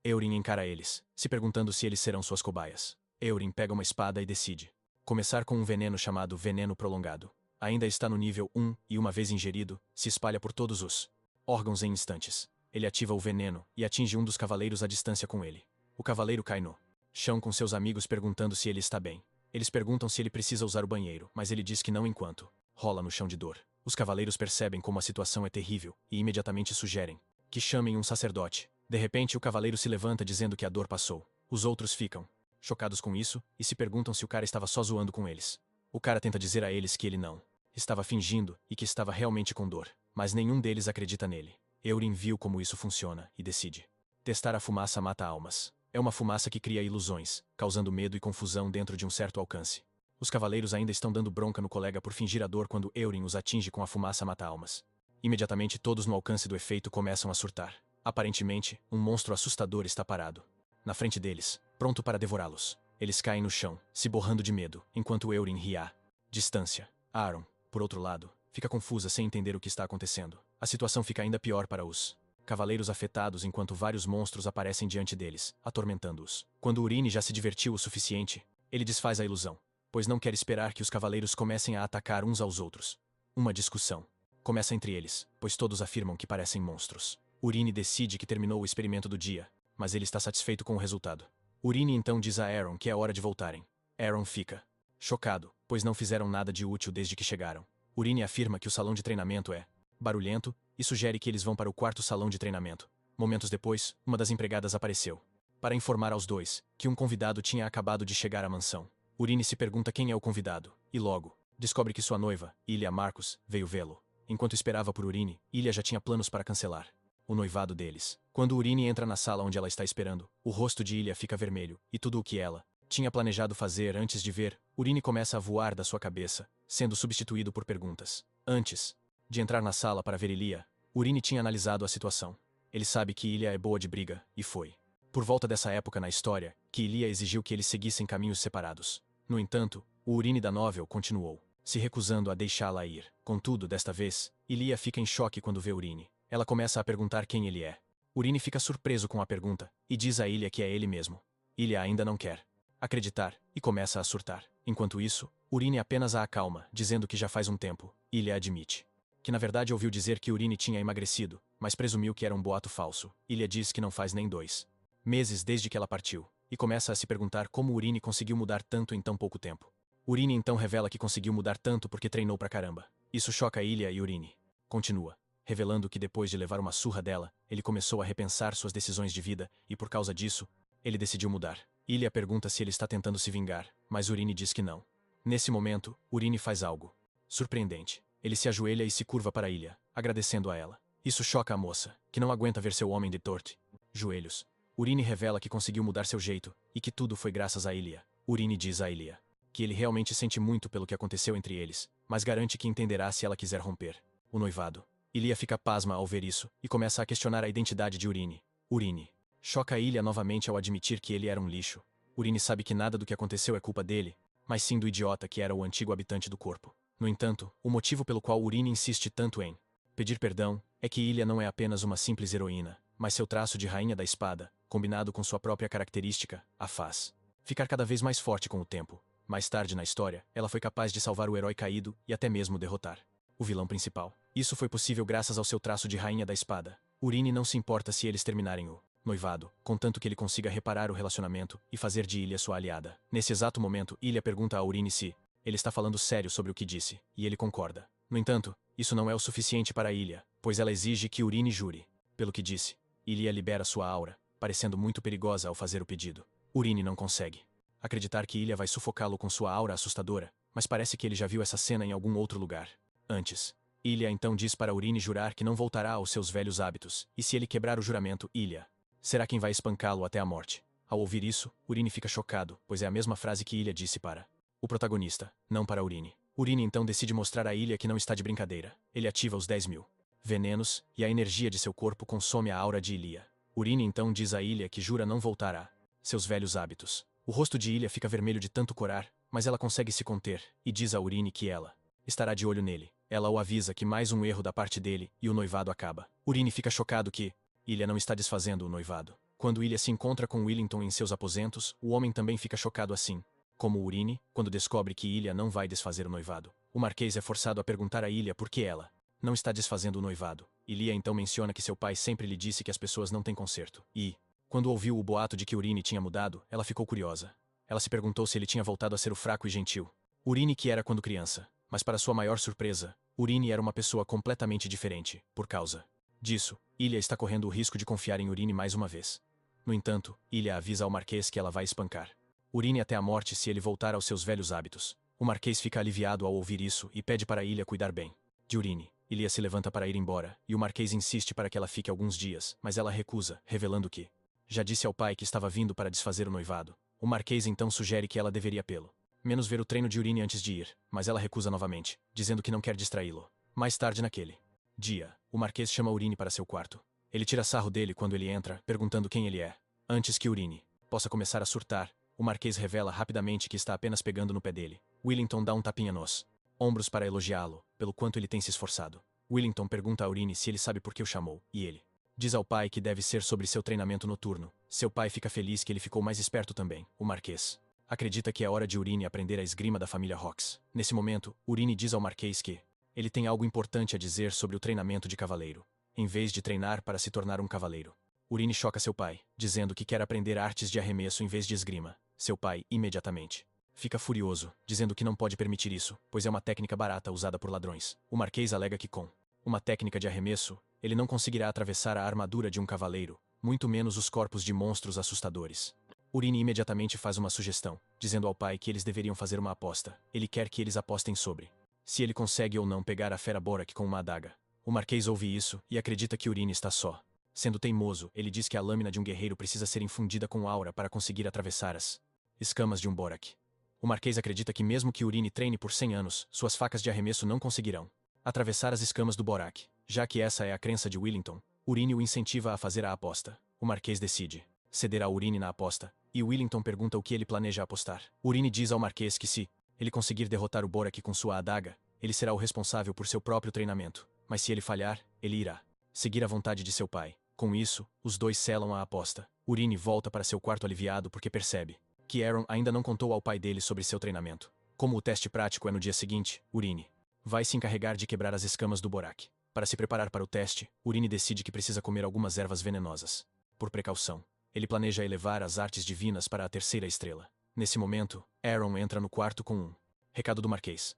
Eurin encara eles, se perguntando se eles serão suas cobaias. Eurin pega uma espada e decide começar com um veneno chamado Veneno Prolongado. Ainda está no nível 1 e uma vez ingerido, se espalha por todos os órgãos em instantes. Ele ativa o veneno e atinge um dos cavaleiros à distância com ele. O cavaleiro cai no chão com seus amigos perguntando se ele está bem. Eles perguntam se ele precisa usar o banheiro, mas ele diz que não enquanto rola no chão de dor. Os cavaleiros percebem como a situação é terrível e imediatamente sugerem que chamem um sacerdote. De repente, o cavaleiro se levanta dizendo que a dor passou. Os outros ficam chocados com isso e se perguntam se o cara estava só zoando com eles. O cara tenta dizer a eles que ele não estava fingindo e que estava realmente com dor, mas nenhum deles acredita nele. Eurin viu como isso funciona e decide testar a fumaça mata almas. É uma fumaça que cria ilusões, causando medo e confusão dentro de um certo alcance. Os cavaleiros ainda estão dando bronca no colega por fingir a dor quando Eurin os atinge com a fumaça mata almas. Imediatamente todos no alcance do efeito começam a surtar. Aparentemente, um monstro assustador está parado na frente deles, pronto para devorá-los. Eles caem no chão, se borrando de medo, enquanto Eurin ri à distância. Aaron, por outro lado, fica confusa sem entender o que está acontecendo. A situação fica ainda pior para os cavaleiros afetados enquanto vários monstros aparecem diante deles, atormentando-os. Quando Urine já se divertiu o suficiente, ele desfaz a ilusão, pois não quer esperar que os cavaleiros comecem a atacar uns aos outros. Uma discussão começa entre eles, pois todos afirmam que parecem monstros. Urine decide que terminou o experimento do dia, mas ele está satisfeito com o resultado. Urine então diz a Aaron que é hora de voltarem. Aaron fica chocado, pois não fizeram nada de útil desde que chegaram. Urine afirma que o salão de treinamento é barulhento e sugere que eles vão para o quarto salão de treinamento. Momentos depois, uma das empregadas apareceu para informar aos dois que um convidado tinha acabado de chegar à mansão. Urine se pergunta quem é o convidado, e logo descobre que sua noiva, Ilya Marcus, veio vê-lo. Enquanto esperava por Urine, Ilya já tinha planos para cancelar o noivado deles. Quando Urine entra na sala onde ela está esperando, o rosto de Ilya fica vermelho, e tudo o que ela tinha planejado fazer antes de ver, Urine começa a voar da sua cabeça, sendo substituído por perguntas. Antes de entrar na sala para ver Ilya, Urine tinha analisado a situação. Ele sabe que Ilya é boa de briga, e foi por volta dessa época na história que Ilya exigiu que eles seguissem caminhos separados. No entanto, o Urine da novel continuou se recusando a deixá-la ir. Contudo, desta vez, Ilya fica em choque quando vê Urine. Ela começa a perguntar quem ele é. Urine fica surpreso com a pergunta e diz a Ilya que é ele mesmo. Ilya ainda não quer acreditar e começa a surtar. Enquanto isso, Urine apenas a acalma, dizendo que já faz um tempo. Ilya admite que na verdade ouviu dizer que Urine tinha emagrecido, mas presumiu que era um boato falso. Ilya diz que não faz nem 2 meses desde que ela partiu, e começa a se perguntar como Urine conseguiu mudar tanto em tão pouco tempo. Urine então revela que conseguiu mudar tanto porque treinou pra caramba. Isso choca Ilya e Urine continua revelando que depois de levar uma surra dela, ele começou a repensar suas decisões de vida e por causa disso, ele decidiu mudar. Ilya pergunta se ele está tentando se vingar, mas Urine diz que não. Nesse momento, Urine faz algo surpreendente. Ele se ajoelha e se curva para Ilya, agradecendo a ela. Isso choca a moça, que não aguenta ver seu homem de torte joelhos. Urine revela que conseguiu mudar seu jeito e que tudo foi graças a Ilya. Urine diz a Ilya que ele realmente sente muito pelo que aconteceu entre eles, mas garante que entenderá se ela quiser romper o noivado. Ilya fica pasma ao ver isso e começa a questionar a identidade de Urine. Urine choca Ilya novamente ao admitir que ele era um lixo. Urine sabe que nada do que aconteceu é culpa dele, mas sim do idiota que era o antigo habitante do corpo. No entanto, o motivo pelo qual Urine insiste tanto em pedir perdão é que Ilya não é apenas uma simples heroína, mas seu traço de rainha da espada, combinado com sua própria característica, a faz ficar cada vez mais forte com o tempo. Mais tarde na história, ela foi capaz de salvar o herói caído e até mesmo derrotar o vilão principal. Isso foi possível graças ao seu traço de rainha da espada. Urine não se importa se eles terminarem o noivado, contanto que ele consiga reparar o relacionamento e fazer de Ilya sua aliada. Nesse exato momento, Ilya pergunta a Urine se ele está falando sério sobre o que disse, e ele concorda. No entanto, isso não é o suficiente para Ilya, pois ela exige que Urine jure pelo que disse. Ilya libera sua aura, parecendo muito perigosa ao fazer o pedido. Urine não consegue acreditar que Ilya vai sufocá-lo com sua aura assustadora, mas parece que ele já viu essa cena em algum outro lugar antes. Ilya então diz para Urine jurar que não voltará aos seus velhos hábitos, e se ele quebrar o juramento, Ilya será quem vai espancá-lo até a morte. Ao ouvir isso, Urine fica chocado, pois é a mesma frase que Ilya disse para o protagonista, não para Urine. Urine então decide mostrar a Ilya que não está de brincadeira. Ele ativa os 10.000 venenos, e a energia de seu corpo consome a aura de Ilya. Urine então diz a Ilya que jura não voltar a seus velhos hábitos. O rosto de Ilya fica vermelho de tanto corar, mas ela consegue se conter, e diz a Urine que ela estará de olho nele. Ela o avisa que mais um erro da parte dele, e o noivado acaba. Urine fica chocado que Ilya não está desfazendo o noivado. Quando Ilya se encontra com Willington em seus aposentos, o homem também fica chocado assim como Urine, quando descobre que Ilya não vai desfazer o noivado. O Marquês é forçado a perguntar a Ilya por que ela não está desfazendo o noivado. e Lia então menciona que seu pai sempre lhe disse que as pessoas não têm conserto. E, quando ouviu o boato de que Urine tinha mudado, ela ficou curiosa. Ela se perguntou se ele tinha voltado a ser o fraco e gentil Urine que era quando criança. Mas para sua maior surpresa, Urine era uma pessoa completamente diferente. Por causa disso, Ilha está correndo o risco de confiar em Urine mais uma vez. No entanto, Ilha avisa ao Marquês que ela vai espancar Urine até a morte se ele voltar aos seus velhos hábitos. O Marquês fica aliviado ao ouvir isso e pede para Ilha cuidar bem de Urine. Ilha se levanta para ir embora, e o Marquês insiste para que ela fique alguns dias, mas ela recusa, revelando que já disse ao pai que estava vindo para desfazer o noivado. O Marquês então sugere que ela deveria pelo menos ver o treino de Urine antes de ir, mas ela recusa novamente, dizendo que não quer distraí-lo. Mais tarde naquele dia, o Marquês chama Urine para seu quarto. Ele tira sarro dele quando ele entra, perguntando quem ele é. Antes que Urine possa começar a surtar, o Marquês revela rapidamente que está apenas pegando no pé dele. Willington dá um tapinha nos ombros para elogiá-lo, pelo quanto ele tem se esforçado. Willington pergunta a Urine se ele sabe por que o chamou, e ele diz ao pai que deve ser sobre seu treinamento noturno. Seu pai fica feliz que ele ficou mais esperto também. O Marquês acredita que é hora de Urine aprender a esgrima da família Hawks. Nesse momento, Urine diz ao Marquês que ele tem algo importante a dizer sobre o treinamento de cavaleiro, em vez de treinar para se tornar um cavaleiro. Urine choca seu pai, dizendo que quer aprender artes de arremesso em vez de esgrima. Seu pai, imediatamente, fica furioso, dizendo que não pode permitir isso, pois é uma técnica barata usada por ladrões. O Marquês alega que com uma técnica de arremesso, ele não conseguirá atravessar a armadura de um cavaleiro, muito menos os corpos de monstros assustadores. Urine imediatamente faz uma sugestão, dizendo ao pai que eles deveriam fazer uma aposta. Ele quer que eles apostem sobre se ele consegue ou não pegar a fera Borak com uma adaga. O Marquês ouve isso e acredita que Urine está só sendo teimoso. Ele diz que a lâmina de um guerreiro precisa ser infundida com aura para conseguir atravessar as escamas de um Borak. O Marquês acredita que mesmo que Urine treine por 100 anos, suas facas de arremesso não conseguirão atravessar as escamas do Borak. Já que essa é a crença de Willington, Urine o incentiva a fazer a aposta. O Marquês decide ceder a Urine na aposta, e Willington pergunta o que ele planeja apostar. Urine diz ao Marquês que se ele conseguir derrotar o Borak com sua adaga, ele será o responsável por seu próprio treinamento, mas se ele falhar, ele irá seguir a vontade de seu pai. Com isso, os dois selam a aposta. Urine volta para seu quarto aliviado porque percebe que Aaron ainda não contou ao pai dele sobre seu treinamento. Como o teste prático é no dia seguinte, Urine vai se encarregar de quebrar as escamas do Borak. Para se preparar para o teste, Urine decide que precisa comer algumas ervas venenosas. Por precaução, ele planeja elevar as artes divinas para a terceira estrela. Nesse momento, Aaron entra no quarto com um recado do Marquês.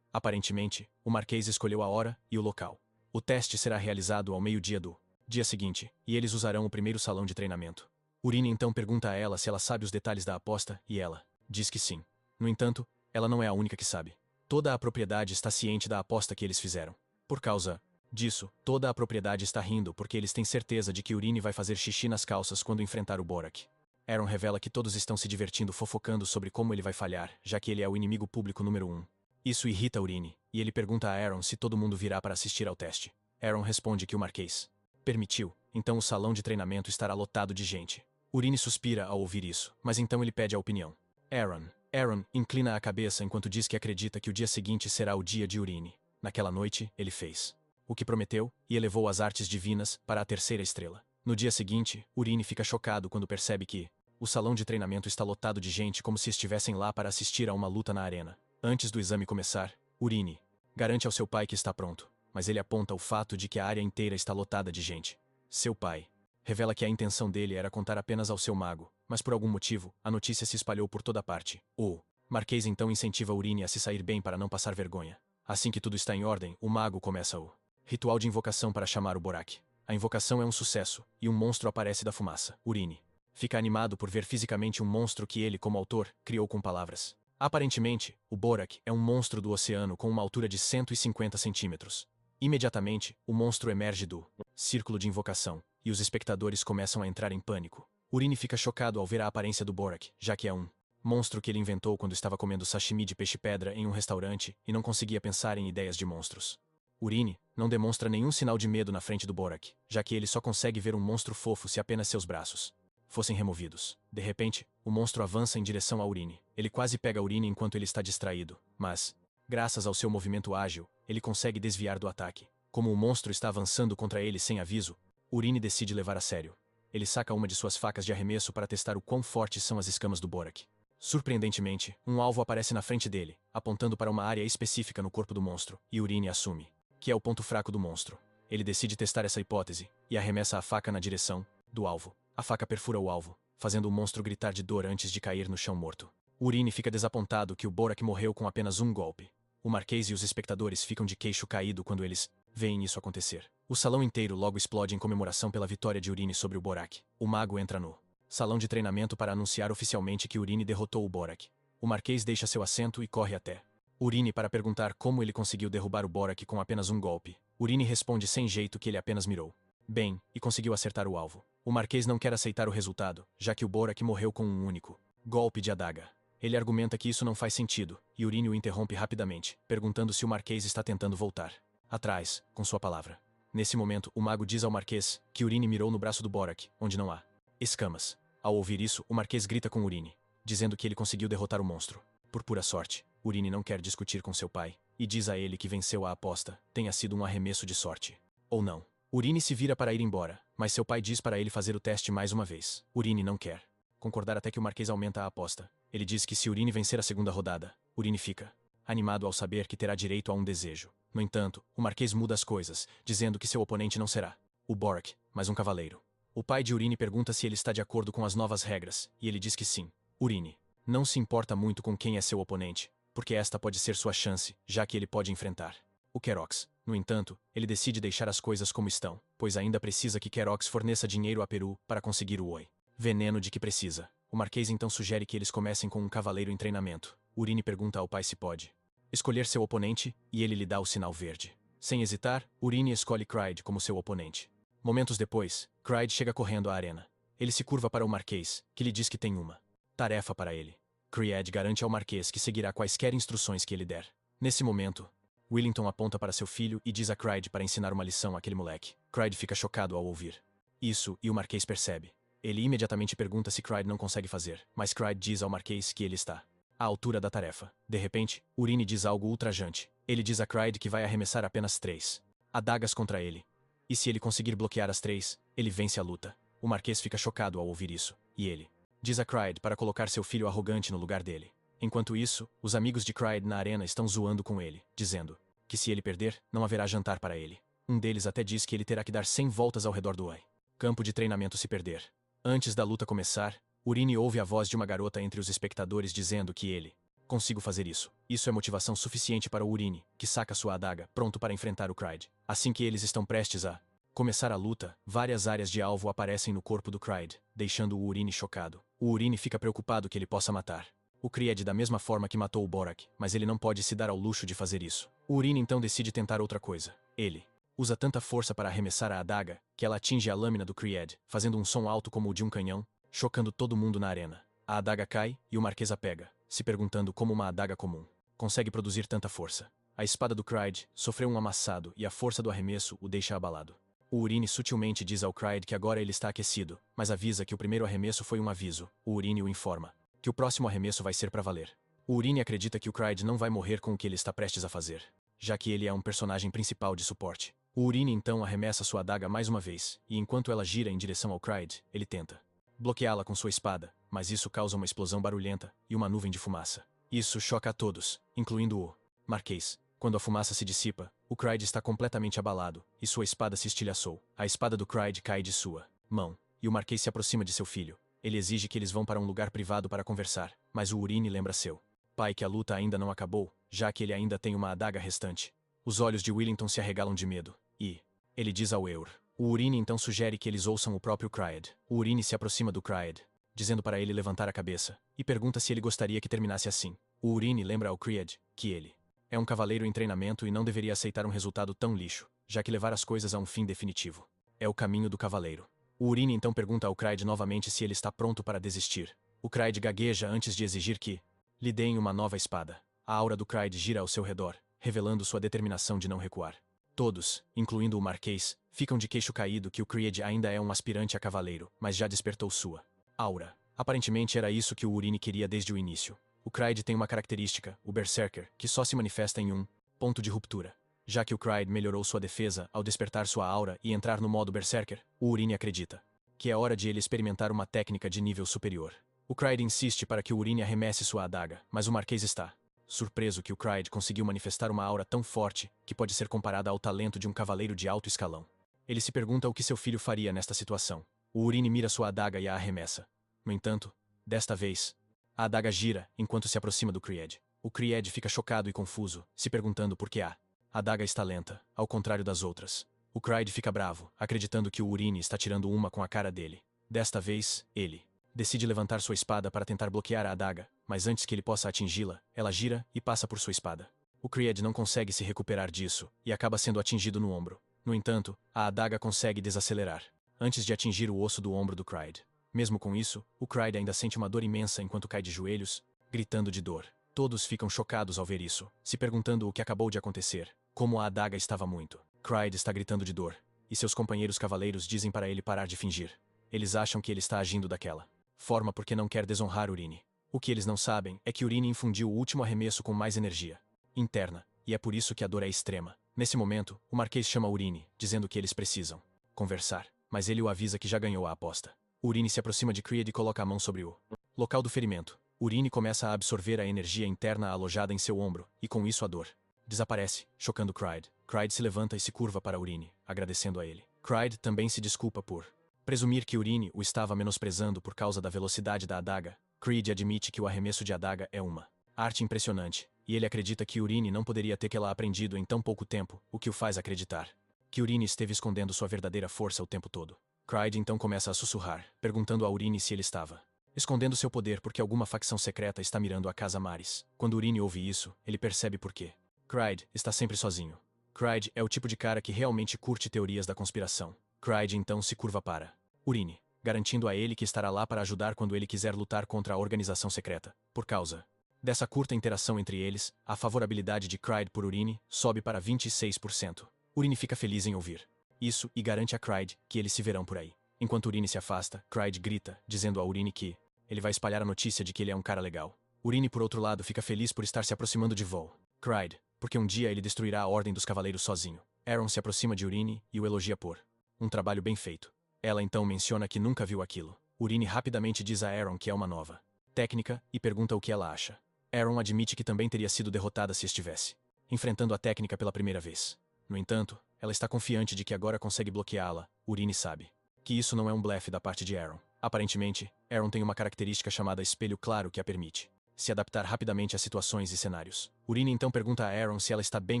Aparentemente, o Marquês escolheu a hora e o local. O teste será realizado ao meio-dia do dia seguinte, e eles usarão o primeiro salão de treinamento. Urine então pergunta a ela se ela sabe os detalhes da aposta, e ela diz que sim. No entanto, ela não é a única que sabe. Toda a propriedade está ciente da aposta que eles fizeram. Por causa disso, toda a propriedade está rindo porque eles têm certeza de que Urine vai fazer xixi nas calças quando enfrentar o Borak. Aaron revela que todos estão se divertindo fofocando sobre como ele vai falhar, já que ele é o inimigo público número 1. Isso irrita Urine, e ele pergunta a Aaron se todo mundo virá para assistir ao teste. Aaron responde que o Marquês permitiu, então o salão de treinamento estará lotado de gente. Urine suspira ao ouvir isso, mas então ele pede a opinião. Aaron inclina a cabeça enquanto diz que acredita que o dia seguinte será o dia de Urine. Naquela noite, ele fez o que prometeu e elevou as artes divinas para a terceira estrela. No dia seguinte, Urine fica chocado quando percebe que o salão de treinamento está lotado de gente como se estivessem lá para assistir a uma luta na arena. Antes do exame começar, Urine garante ao seu pai que está pronto, mas ele aponta o fato de que a área inteira está lotada de gente. Seu pai revela que a intenção dele era contar apenas ao seu mago, mas por algum motivo, a notícia se espalhou por toda parte. O Marquês então incentiva Urine a se sair bem para não passar vergonha. Assim que tudo está em ordem, o mago começa o ritual de invocação para chamar o Borak. A invocação é um sucesso, e um monstro aparece da fumaça. Urine fica animado por ver fisicamente um monstro que ele, como autor, criou com palavras. Aparentemente, o Borak é um monstro do oceano com uma altura de 150 centímetros. Imediatamente, o monstro emerge do círculo de invocação, e os espectadores começam a entrar em pânico. Urine fica chocado ao ver a aparência do Borak, já que é um monstro que ele inventou quando estava comendo sashimi de peixe-pedra em um restaurante e não conseguia pensar em ideias de monstros. Urine não demonstra nenhum sinal de medo na frente do Borak, já que ele só consegue ver um monstro fofo se apenas seus braços fossem removidos. De repente, o monstro avança em direção a Urine. Ele quase pega Urine enquanto ele está distraído, mas, graças ao seu movimento ágil, ele consegue desviar do ataque. Como o monstro está avançando contra ele sem aviso, Urine decide levar a sério. Ele saca uma de suas facas de arremesso para testar o quão fortes são as escamas do Borak. Surpreendentemente, um alvo aparece na frente dele, apontando para uma área específica no corpo do monstro, e Urine assume que é o ponto fraco do monstro. Ele decide testar essa hipótese, e arremessa a faca na direção do alvo. A faca perfura o alvo, fazendo o monstro gritar de dor antes de cair no chão morto. Urine fica desapontado que o Borak morreu com apenas um golpe. O Marquês e os espectadores ficam de queixo caído quando eles veem isso acontecer. O salão inteiro logo explode em comemoração pela vitória de Urine sobre o Borak. O mago entra no salão de treinamento para anunciar oficialmente que Urine derrotou o Borak. O Marquês deixa seu assento e corre até Urine para perguntar como ele conseguiu derrubar o Borak com apenas um golpe. Urine responde sem jeito que ele apenas mirou bem e conseguiu acertar o alvo. O Marquês não quer aceitar o resultado, já que o Borak morreu com um único golpe de adaga. Ele argumenta que isso não faz sentido, e Urine o interrompe rapidamente, perguntando se o Marquês está tentando voltar atrás, com sua palavra. Nesse momento, o mago diz ao Marquês que Urine mirou no braço do Borak, onde não há escamas. Ao ouvir isso, o Marquês grita com Urine, dizendo que ele conseguiu derrotar o monstro. Por pura sorte, Urine não quer discutir com seu pai, e diz a ele que venceu a aposta, tenha sido um arremesso de sorte. Ou não. Urine se vira para ir embora, mas seu pai diz para ele fazer o teste mais uma vez. Urine não quer concordar até que o Marquês aumenta a aposta. Ele diz que se Urine vencer a segunda rodada, Urine fica animado ao saber que terá direito a um desejo. No entanto, o Marquês muda as coisas, dizendo que seu oponente não será o Borak, mas um cavaleiro. O pai de Urine pergunta se ele está de acordo com as novas regras, e ele diz que sim. Urine não se importa muito com quem é seu oponente, porque esta pode ser sua chance, já que ele pode enfrentar o Querox. No entanto, ele decide deixar as coisas como estão, pois ainda precisa que Querox forneça dinheiro a Peru para conseguir o veneno de que precisa. O Marquês então sugere que eles comecem com um cavaleiro em treinamento. Urine pergunta ao pai se pode escolher seu oponente, e ele lhe dá o sinal verde. Sem hesitar, Urine escolhe Cryde como seu oponente. Momentos depois, Cryde chega correndo à arena. Ele se curva para o Marquês, que lhe diz que tem uma tarefa para ele. Cryde garante ao Marquês que seguirá quaisquer instruções que ele der. Nesse momento, Willington aponta para seu filho e diz a Cryde para ensinar uma lição àquele moleque. Cryde fica chocado ao ouvir isso, e o Marquês percebe. Ele imediatamente pergunta se Cryde não consegue fazer, mas Cryde diz ao Marquês que ele está à altura da tarefa. De repente, Urine diz algo ultrajante. Ele diz a Cryde que vai arremessar apenas 3 adagas contra ele. E se ele conseguir bloquear as 3, ele vence a luta. O Marquês fica chocado ao ouvir isso, e ele diz a Cryde para colocar seu filho arrogante no lugar dele. Enquanto isso, os amigos de Cryde na arena estão zoando com ele, dizendo que se ele perder, não haverá jantar para ele. Um deles até diz que ele terá que dar 100 voltas ao redor do campo de treinamento se perder. Antes da luta começar, Urine ouve a voz de uma garota entre os espectadores dizendo que ele consigo fazer isso. Isso é motivação suficiente para o Urine, que saca sua adaga, pronto para enfrentar o Cryde. Assim que eles estão prestes a começar a luta, várias áreas de alvo aparecem no corpo do Cryde, deixando o Urine chocado. O Urine fica preocupado que ele possa matar o Cryde da mesma forma que matou o Borak, mas ele não pode se dar ao luxo de fazer isso. O Urine então decide tentar outra coisa. Ele usa tanta força para arremessar a adaga, que ela atinge a lâmina do Cryde, fazendo um som alto como o de um canhão, chocando todo mundo na arena. A adaga cai, e o Marquês a pega, se perguntando como uma adaga comum consegue produzir tanta força. A espada do Cryde sofreu um amassado e a força do arremesso o deixa abalado. O Urine sutilmente diz ao Cryde que agora ele está aquecido, mas avisa que o primeiro arremesso foi um aviso. O Urine o informa que o próximo arremesso vai ser para valer. O Urine acredita que o Cryde não vai morrer com o que ele está prestes a fazer, já que ele é um personagem principal de suporte. O Urine então arremessa sua adaga mais uma vez, e enquanto ela gira em direção ao Cryde, ele tenta bloqueá-la com sua espada, mas isso causa uma explosão barulhenta e uma nuvem de fumaça. Isso choca a todos, incluindo o Marquês. Quando a fumaça se dissipa, o Cryde está completamente abalado, e sua espada se estilhaçou. A espada do Cryde cai de sua mão, e o Marquês se aproxima de seu filho. Ele exige que eles vão para um lugar privado para conversar, mas o Urine lembra seu pai que a luta ainda não acabou, já que ele ainda tem uma adaga restante. Os olhos de Willington se arregalam de medo, e ele diz ao Eur. O Urine então sugere que eles ouçam o próprio Cryde. O Urine se aproxima do Cryde, dizendo para ele levantar a cabeça, e pergunta se ele gostaria que terminasse assim. O Urine lembra ao Cryde que ele é um cavaleiro em treinamento e não deveria aceitar um resultado tão lixo, já que levar as coisas a um fim definitivo é o caminho do cavaleiro. O Urine então pergunta ao Cryde novamente se ele está pronto para desistir. O Cryde gagueja antes de exigir que lhe deem uma nova espada. A aura do Cryde gira ao seu redor, revelando sua determinação de não recuar. Todos, incluindo o Marquês, ficam de queixo caído que o Cryde ainda é um aspirante a cavaleiro, mas já despertou sua aura. Aparentemente era isso que o Urine queria desde o início. O Cryde tem uma característica, o Berserker, que só se manifesta em um ponto de ruptura. Já que o Cryde melhorou sua defesa ao despertar sua aura e entrar no modo Berserker, o Urine acredita que é hora de ele experimentar uma técnica de nível superior. O Cryde insiste para que o Urine arremesse sua adaga, mas o Marquês está surpreso que o Cryde conseguiu manifestar uma aura tão forte que pode ser comparada ao talento de um cavaleiro de alto escalão. Ele se pergunta o que seu filho faria nesta situação. O Urine mira sua adaga e a arremessa. No entanto, desta vez, a adaga gira enquanto se aproxima do Cryde. O Cryde fica chocado e confuso, se perguntando por que a adaga está lenta, ao contrário das outras. O Cryde fica bravo, acreditando que o Urine está tirando uma com a cara dele. Desta vez, ele decide levantar sua espada para tentar bloquear a adaga, mas antes que ele possa atingi-la, ela gira e passa por sua espada. O Cryde não consegue se recuperar disso e acaba sendo atingido no ombro. No entanto, a adaga consegue desacelerar, antes de atingir o osso do ombro do Cryde. Mesmo com isso, o Cryde ainda sente uma dor imensa enquanto cai de joelhos, gritando de dor. Todos ficam chocados ao ver isso, se perguntando o que acabou de acontecer, como a adaga estava muito. Cryde está gritando de dor, e seus companheiros cavaleiros dizem para ele parar de fingir. Eles acham que ele está agindo daquela forma porque não quer desonrar Urine. O que eles não sabem é que Urine infundiu o último arremesso com mais energia interna, e é por isso que a dor é extrema. Nesse momento, o Marquês chama Urine, dizendo que eles precisam conversar, mas ele o avisa que já ganhou a aposta. Urine se aproxima de Cryde e coloca a mão sobre o local do ferimento. Urine começa a absorver a energia interna alojada em seu ombro, e com isso a dor desaparece, chocando Cryde. Cryde se levanta e se curva para Urine, agradecendo a ele. Cryde também se desculpa por presumir que Urine o estava menosprezando por causa da velocidade da adaga. Cryde admite que o arremesso de adaga é uma arte impressionante, e ele acredita que Urine não poderia ter que ela aprendido em tão pouco tempo, o que o faz acreditar que Urine esteve escondendo sua verdadeira força o tempo todo. Cryde então começa a sussurrar, perguntando a Urine se ele estava escondendo seu poder porque alguma facção secreta está mirando a Casa Maris. Quando Urine ouve isso, ele percebe por quê. Cryde está sempre sozinho. Cryde é o tipo de cara que realmente curte teorias da conspiração. Cryde então se curva para Urine, garantindo a ele que estará lá para ajudar quando ele quiser lutar contra a organização secreta. Por causa dessa curta interação entre eles, a favorabilidade de Cryde por Urine sobe para 26%. Urine fica feliz em ouvir isso e garante a Cryde que eles se verão por aí. Enquanto Urine se afasta, Cryde grita, dizendo a Urine que ele vai espalhar a notícia de que ele é um cara legal. Urine, por outro lado, fica feliz por estar se aproximando de Vol. Cryde, porque um dia ele destruirá a Ordem dos Cavaleiros sozinho. Aeron se aproxima de Urine e o elogia por um trabalho bem feito. Ela então menciona que nunca viu aquilo. Urine rapidamente diz a Aeron que é uma nova técnica e pergunta o que ela acha. Aeron admite que também teria sido derrotada se estivesse enfrentando a técnica pela primeira vez. No entanto, ela está confiante de que agora consegue bloqueá-la. Urine sabe que isso não é um blefe da parte de Aeron. Aparentemente, Aeron tem uma característica chamada espelho claro que a permite se adaptar rapidamente a situações e cenários. Urine então pergunta a Aeron se ela está bem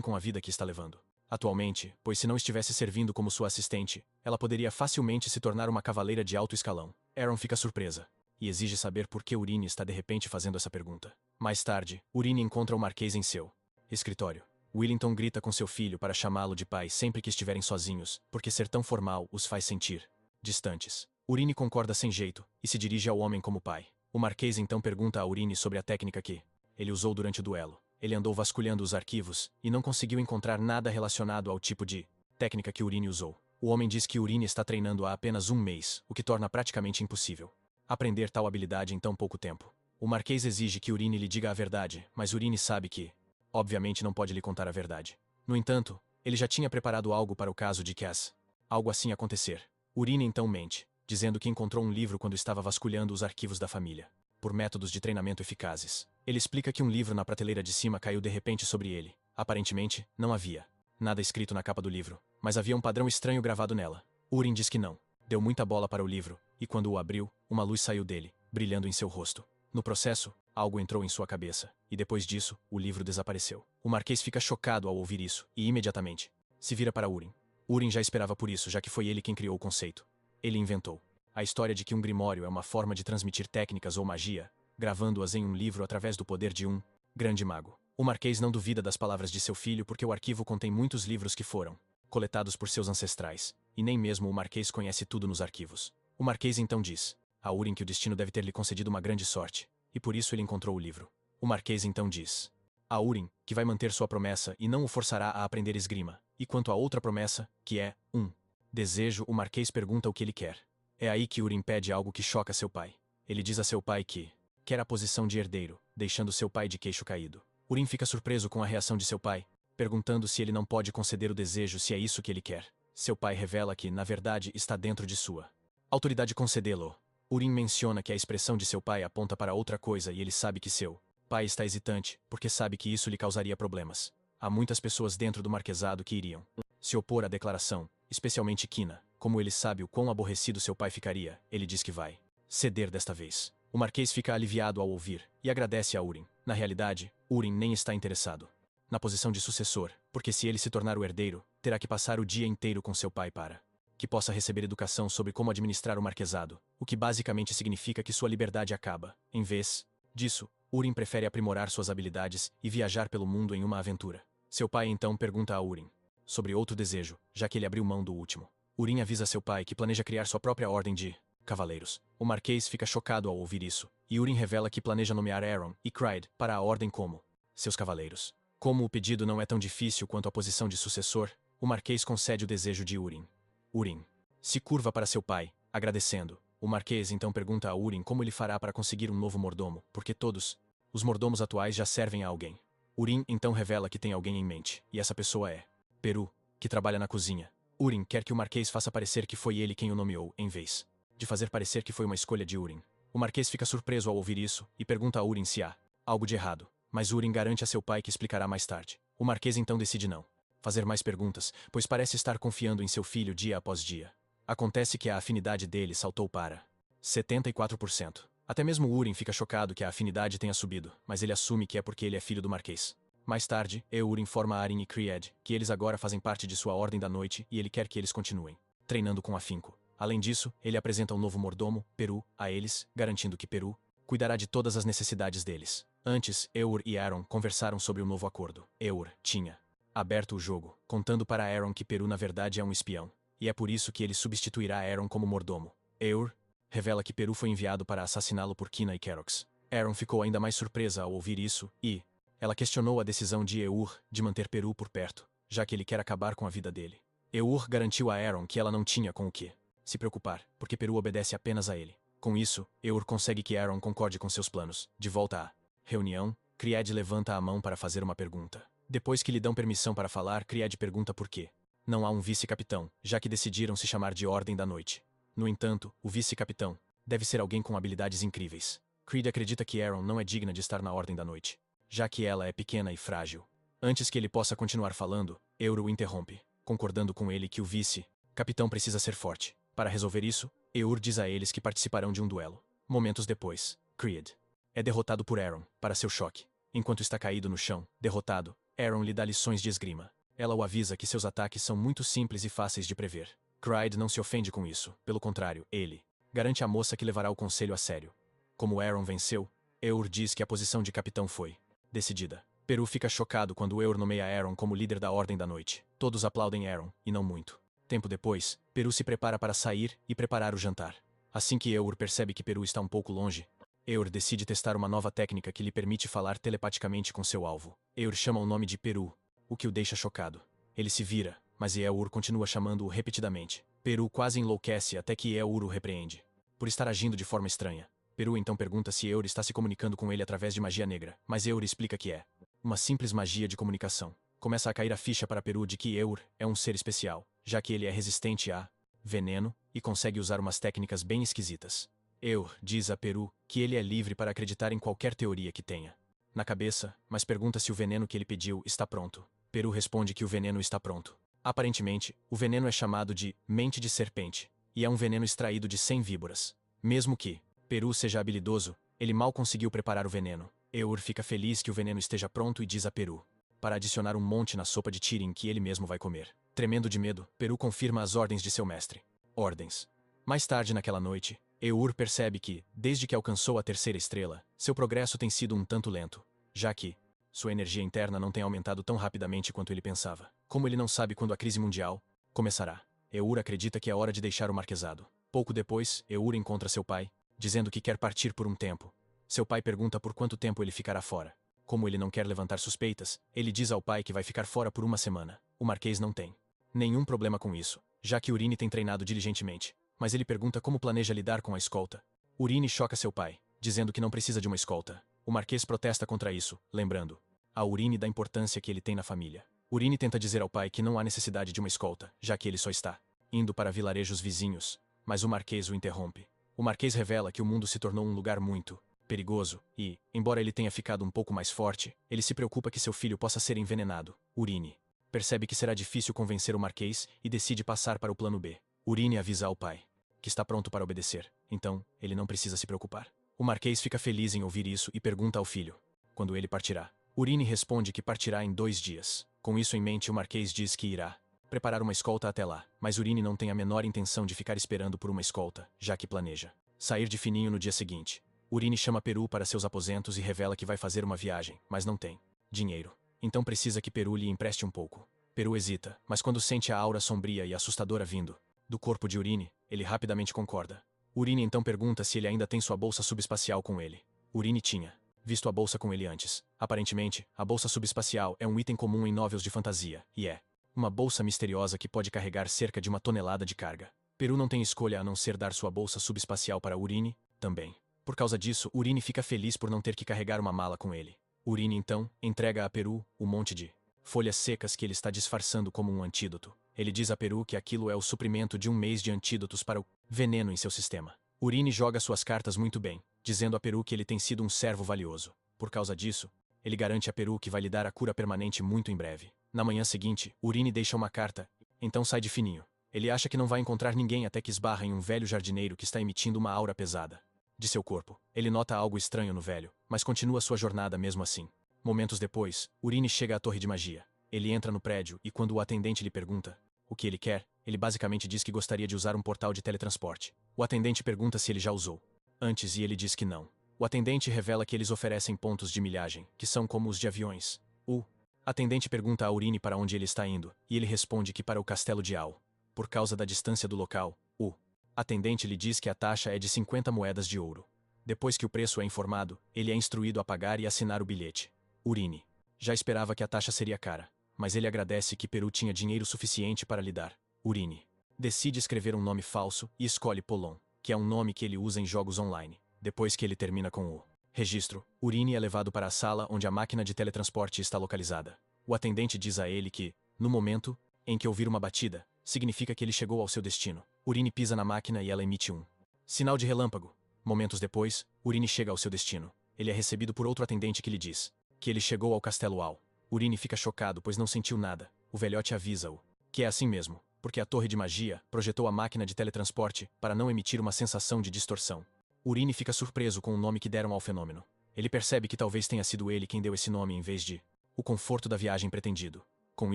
com a vida que está levando atualmente, pois se não estivesse servindo como sua assistente, ela poderia facilmente se tornar uma cavaleira de alto escalão. Aeron fica surpresa e exige saber por que Urine está de repente fazendo essa pergunta. Mais tarde, Urine encontra o Marquês em seu escritório. Willington grita com seu filho para chamá-lo de pai sempre que estiverem sozinhos, porque ser tão formal os faz sentir distantes. Urine concorda sem jeito e se dirige ao homem como pai. O Marquês então pergunta a Urine sobre a técnica que ele usou durante o duelo. Ele andou vasculhando os arquivos e não conseguiu encontrar nada relacionado ao tipo de técnica que Urine usou. O homem diz que Urine está treinando há apenas um mês, o que torna praticamente impossível aprender tal habilidade em tão pouco tempo. O Marquês exige que Urine lhe diga a verdade, mas Urine sabe que, obviamente, não pode lhe contar a verdade. No entanto, ele já tinha preparado algo para o caso de Cass algo assim acontecer. Urine então mente, dizendo que encontrou um livro quando estava vasculhando os arquivos da família, por métodos de treinamento eficazes. Ele explica que um livro na prateleira de cima caiu de repente sobre ele. Aparentemente, não havia nada escrito na capa do livro, mas havia um padrão estranho gravado nela. Urine diz que não. Deu muita bola para o livro, e quando o abriu, uma luz saiu dele, brilhando em seu rosto. No processo, algo entrou em sua cabeça, e depois disso, o livro desapareceu. O Marquês fica chocado ao ouvir isso, e imediatamente se vira para Urine. Urine já esperava por isso, já que foi ele quem criou o conceito. Ele inventou a história de que um grimório é uma forma de transmitir técnicas ou magia, gravando-as em um livro através do poder de um grande mago. O Marquês não duvida das palavras de seu filho porque o arquivo contém muitos livros que foram coletados por seus ancestrais, e nem mesmo o Marquês conhece tudo nos arquivos. O Marquês então diz a Urine que o destino deve ter lhe concedido uma grande sorte, e por isso ele encontrou o livro. O Marquês então diz a Urine que vai manter sua promessa e não o forçará a aprender esgrima. E quanto à outra promessa, que é um desejo, o Marquês pergunta o que ele quer. É aí que Urine pede algo que choca seu pai. Ele diz a seu pai que quer a posição de herdeiro, deixando seu pai de queixo caído. Urine fica surpreso com a reação de seu pai, perguntando se ele não pode conceder o desejo se é isso que ele quer. Seu pai revela que, na verdade, está dentro de sua autoridade concedê-lo. Urine menciona que a expressão de seu pai aponta para outra coisa e ele sabe que seu pai está hesitante, porque sabe que isso lhe causaria problemas. Há muitas pessoas dentro do marquesado que iriam se opor à declaração, especialmente Kina. Como ele sabe o quão aborrecido seu pai ficaria, ele diz que vai ceder desta vez. O Marquês fica aliviado ao ouvir, e agradece a Urim. Na realidade, Urim nem está interessado na posição de sucessor, porque se ele se tornar o herdeiro, terá que passar o dia inteiro com seu pai para que possa receber educação sobre como administrar o marquesado, o que basicamente significa que sua liberdade acaba. Em vez disso, Urim prefere aprimorar suas habilidades e viajar pelo mundo em uma aventura. Seu pai então pergunta a Urim sobre outro desejo, já que ele abriu mão do último. Urim avisa seu pai que planeja criar sua própria ordem de cavaleiros. O Marquês fica chocado ao ouvir isso, e Urim revela que planeja nomear Aaron e Cryde para a ordem como seus cavaleiros. Como o pedido não é tão difícil quanto a posição de sucessor, o Marquês concede o desejo de Urim. Urim se curva para seu pai, agradecendo. O Marquês então pergunta a Urim como ele fará para conseguir um novo mordomo, porque todos os mordomos atuais já servem a alguém. Urim então revela que tem alguém em mente, e essa pessoa é Peru, que trabalha na cozinha. Urim quer que o Marquês faça parecer que foi ele quem o nomeou, em vez de fazer parecer que foi uma escolha de Urim. O Marquês fica surpreso ao ouvir isso, e pergunta a Urim se há algo de errado, mas Urim garante a seu pai que explicará mais tarde. O Marquês então decide não fazer mais perguntas, pois parece estar confiando em seu filho dia após dia. Acontece que a afinidade dele saltou para 74%. Até mesmo Urim fica chocado que a afinidade tenha subido, mas ele assume que é porque ele é filho do Marquês. Mais tarde, Eur informa a Arin e Cried que eles agora fazem parte de sua Ordem da Noite e ele quer que eles continuem treinando com afinco. Além disso, ele apresenta um novo mordomo, Peru, a eles, garantindo que Peru cuidará de todas as necessidades deles. Antes, Eur e Aaron conversaram sobre o novo acordo. Eur tinha aberto o jogo, contando para Aaron que Peru na verdade é um espião, e é por isso que ele substituirá Aaron como mordomo. Eur revela que Peru foi enviado para assassiná-lo por Kina e Kerox. Aaron ficou ainda mais surpresa ao ouvir isso, e ela questionou a decisão de Eur de manter Peru por perto, já que ele quer acabar com a vida dele. Eur garantiu a Aaron que ela não tinha com o que se preocupar, porque Peru obedece apenas a ele. Com isso, Eur consegue que Aaron concorde com seus planos. De volta à reunião, Cried levanta a mão para fazer uma pergunta. Depois que lhe dão permissão para falar, Cried pergunta por quê não há um vice-capitão, já que decidiram se chamar de Ordem da Noite. No entanto, o vice-capitão deve ser alguém com habilidades incríveis. Creed acredita que Aaron não é digna de estar na Ordem da Noite, já que ela é pequena e frágil. Antes que ele possa continuar falando, Eur o interrompe, concordando com ele que o vice-capitão precisa ser forte. Para resolver isso, Eur diz a eles que participarão de um duelo. Momentos depois, Creed é derrotado por Aaron, para seu choque. Enquanto está caído no chão, derrotado, Aaron lhe dá lições de esgrima. Ela o avisa que seus ataques são muito simples e fáceis de prever. Cried não se ofende com isso, pelo contrário, ele garante à moça que levará o conselho a sério. Como Aaron venceu, Eur diz que a posição de capitão foi decidida. Peru fica chocado quando Eur nomeia Aaron como líder da Ordem da Noite. Todos aplaudem Aaron, e não muito. Tempo depois, Peru se prepara para sair e preparar o jantar. Assim que Eur percebe que Peru está um pouco longe, Eur decide testar uma nova técnica que lhe permite falar telepaticamente com seu alvo. Eur chama o nome de Peru, o que o deixa chocado. Ele se vira, mas Eur continua chamando-o repetidamente. Peru quase enlouquece até que Eur o repreende por estar agindo de forma estranha. Peru então pergunta se Eur está se comunicando com ele através de magia negra, mas Eur explica que é uma simples magia de comunicação. Começa a cair a ficha para Peru de que Eur é um ser especial, já que ele é resistente a veneno e consegue usar umas técnicas bem esquisitas. Eur diz a Peru que ele é livre para acreditar em qualquer teoria que tenha na cabeça, mas pergunta se o veneno que ele pediu está pronto. Peru responde que o veneno está pronto. Aparentemente, o veneno é chamado de mente de serpente, e é um veneno extraído de 100 víboras. Mesmo que Peru seja habilidoso, ele mal conseguiu preparar o veneno. Eur fica feliz que o veneno esteja pronto e diz a Peru para adicionar um monte na sopa de Tyrion que ele mesmo vai comer. Tremendo de medo, Peru confirma as ordens de seu mestre. Ordens. Mais tarde naquela noite, Eur percebe que, desde que alcançou a terceira estrela, seu progresso tem sido um tanto lento, já que sua energia interna não tem aumentado tão rapidamente quanto ele pensava. Como ele não sabe quando a crise mundial começará, Eur acredita que é hora de deixar o marquesado. Pouco depois, Eur encontra seu pai, dizendo que quer partir por um tempo. Seu pai pergunta por quanto tempo ele ficará fora. Como ele não quer levantar suspeitas, ele diz ao pai que vai ficar fora por uma semana. O Marquês não tem nenhum problema com isso, já que Urine tem treinado diligentemente. Mas ele pergunta como planeja lidar com a escolta. Urine choca seu pai, dizendo que não precisa de uma escolta. O Marquês protesta contra isso, lembrando a Urine da importância que ele tem na família. Urine tenta dizer ao pai que não há necessidade de uma escolta, já que ele só está indo para vilarejos vizinhos, mas o Marquês o interrompe. O Marquês revela que o mundo se tornou um lugar muito perigoso e, embora ele tenha ficado um pouco mais forte, ele se preocupa que seu filho possa ser envenenado. Urine percebe que será difícil convencer o Marquês e decide passar para o plano B. Urine avisa ao pai que está pronto para obedecer, então ele não precisa se preocupar. O Marquês fica feliz em ouvir isso e pergunta ao filho quando ele partirá. Urine responde que partirá em 2 dias. Com isso em mente, o Marquês diz que irá preparar uma escolta até lá, mas Urine não tem a menor intenção de ficar esperando por uma escolta, já que planeja sair de fininho no dia seguinte. Urine chama Peru para seus aposentos e revela que vai fazer uma viagem, mas não tem dinheiro. Então precisa que Peru lhe empreste um pouco. Peru hesita, mas quando sente a aura sombria e assustadora vindo do corpo de Urine, ele rapidamente concorda. Urine então pergunta se ele ainda tem sua bolsa subespacial com ele. Urine tinha visto a bolsa com ele antes. Aparentemente, a bolsa subespacial é um item comum em novels de fantasia, e é uma bolsa misteriosa que pode carregar cerca de 1 tonelada de carga. Peru não tem escolha a não ser dar sua bolsa subespacial para Urine, também. Por causa disso, Urine fica feliz por não ter que carregar uma mala com ele. Urine então entrega a Peru o monte de folhas secas que ele está disfarçando como um antídoto. Ele diz a Peru que aquilo é o suprimento de 1 mês de antídotos para o veneno em seu sistema. Urine joga suas cartas muito bem, dizendo a Peru que ele tem sido um servo valioso. Por causa disso, ele garante a Peru que vai lhe dar a cura permanente muito em breve. Na manhã seguinte, Urine deixa uma carta, então sai de fininho. Ele acha que não vai encontrar ninguém até que esbarra em um velho jardineiro que está emitindo uma aura pesada de seu corpo. Ele nota algo estranho no velho, mas continua sua jornada mesmo assim. Momentos depois, Urine chega à torre de magia. Ele entra no prédio e quando o atendente lhe pergunta o que ele quer, ele basicamente diz que gostaria de usar um portal de teletransporte. O atendente pergunta se ele já usou antes e ele diz que não. O atendente revela que eles oferecem pontos de milhagem, que são como os de aviões. O atendente pergunta a Urine para onde ele está indo, e ele responde que para o castelo de Al. Por causa da distância do local, o atendente lhe diz que a taxa é de 50 moedas de ouro. Depois que o preço é informado, ele é instruído a pagar e assinar o bilhete. Urine já esperava que a taxa seria cara, mas ele agradece que Peru tinha dinheiro suficiente para lhe dar. Urine decide escrever um nome falso e escolhe Polon, que é um nome que ele usa em jogos online. Depois que ele termina com o registro, Urine é levado para a sala onde a máquina de teletransporte está localizada. O atendente diz a ele que, no momento em que ouvir uma batida, significa que ele chegou ao seu destino. Urine pisa na máquina e ela emite um sinal de relâmpago. Momentos depois, Urine chega ao seu destino. Ele é recebido por outro atendente que lhe diz que ele chegou ao Castelo Al. Urine fica chocado pois não sentiu nada. O velhote avisa-o que é assim mesmo, porque a torre de magia projetou a máquina de teletransporte para não emitir uma sensação de distorção. Urine fica surpreso com o nome que deram ao fenômeno. Ele percebe que talvez tenha sido ele quem deu esse nome em vez de o conforto da viagem pretendido. Com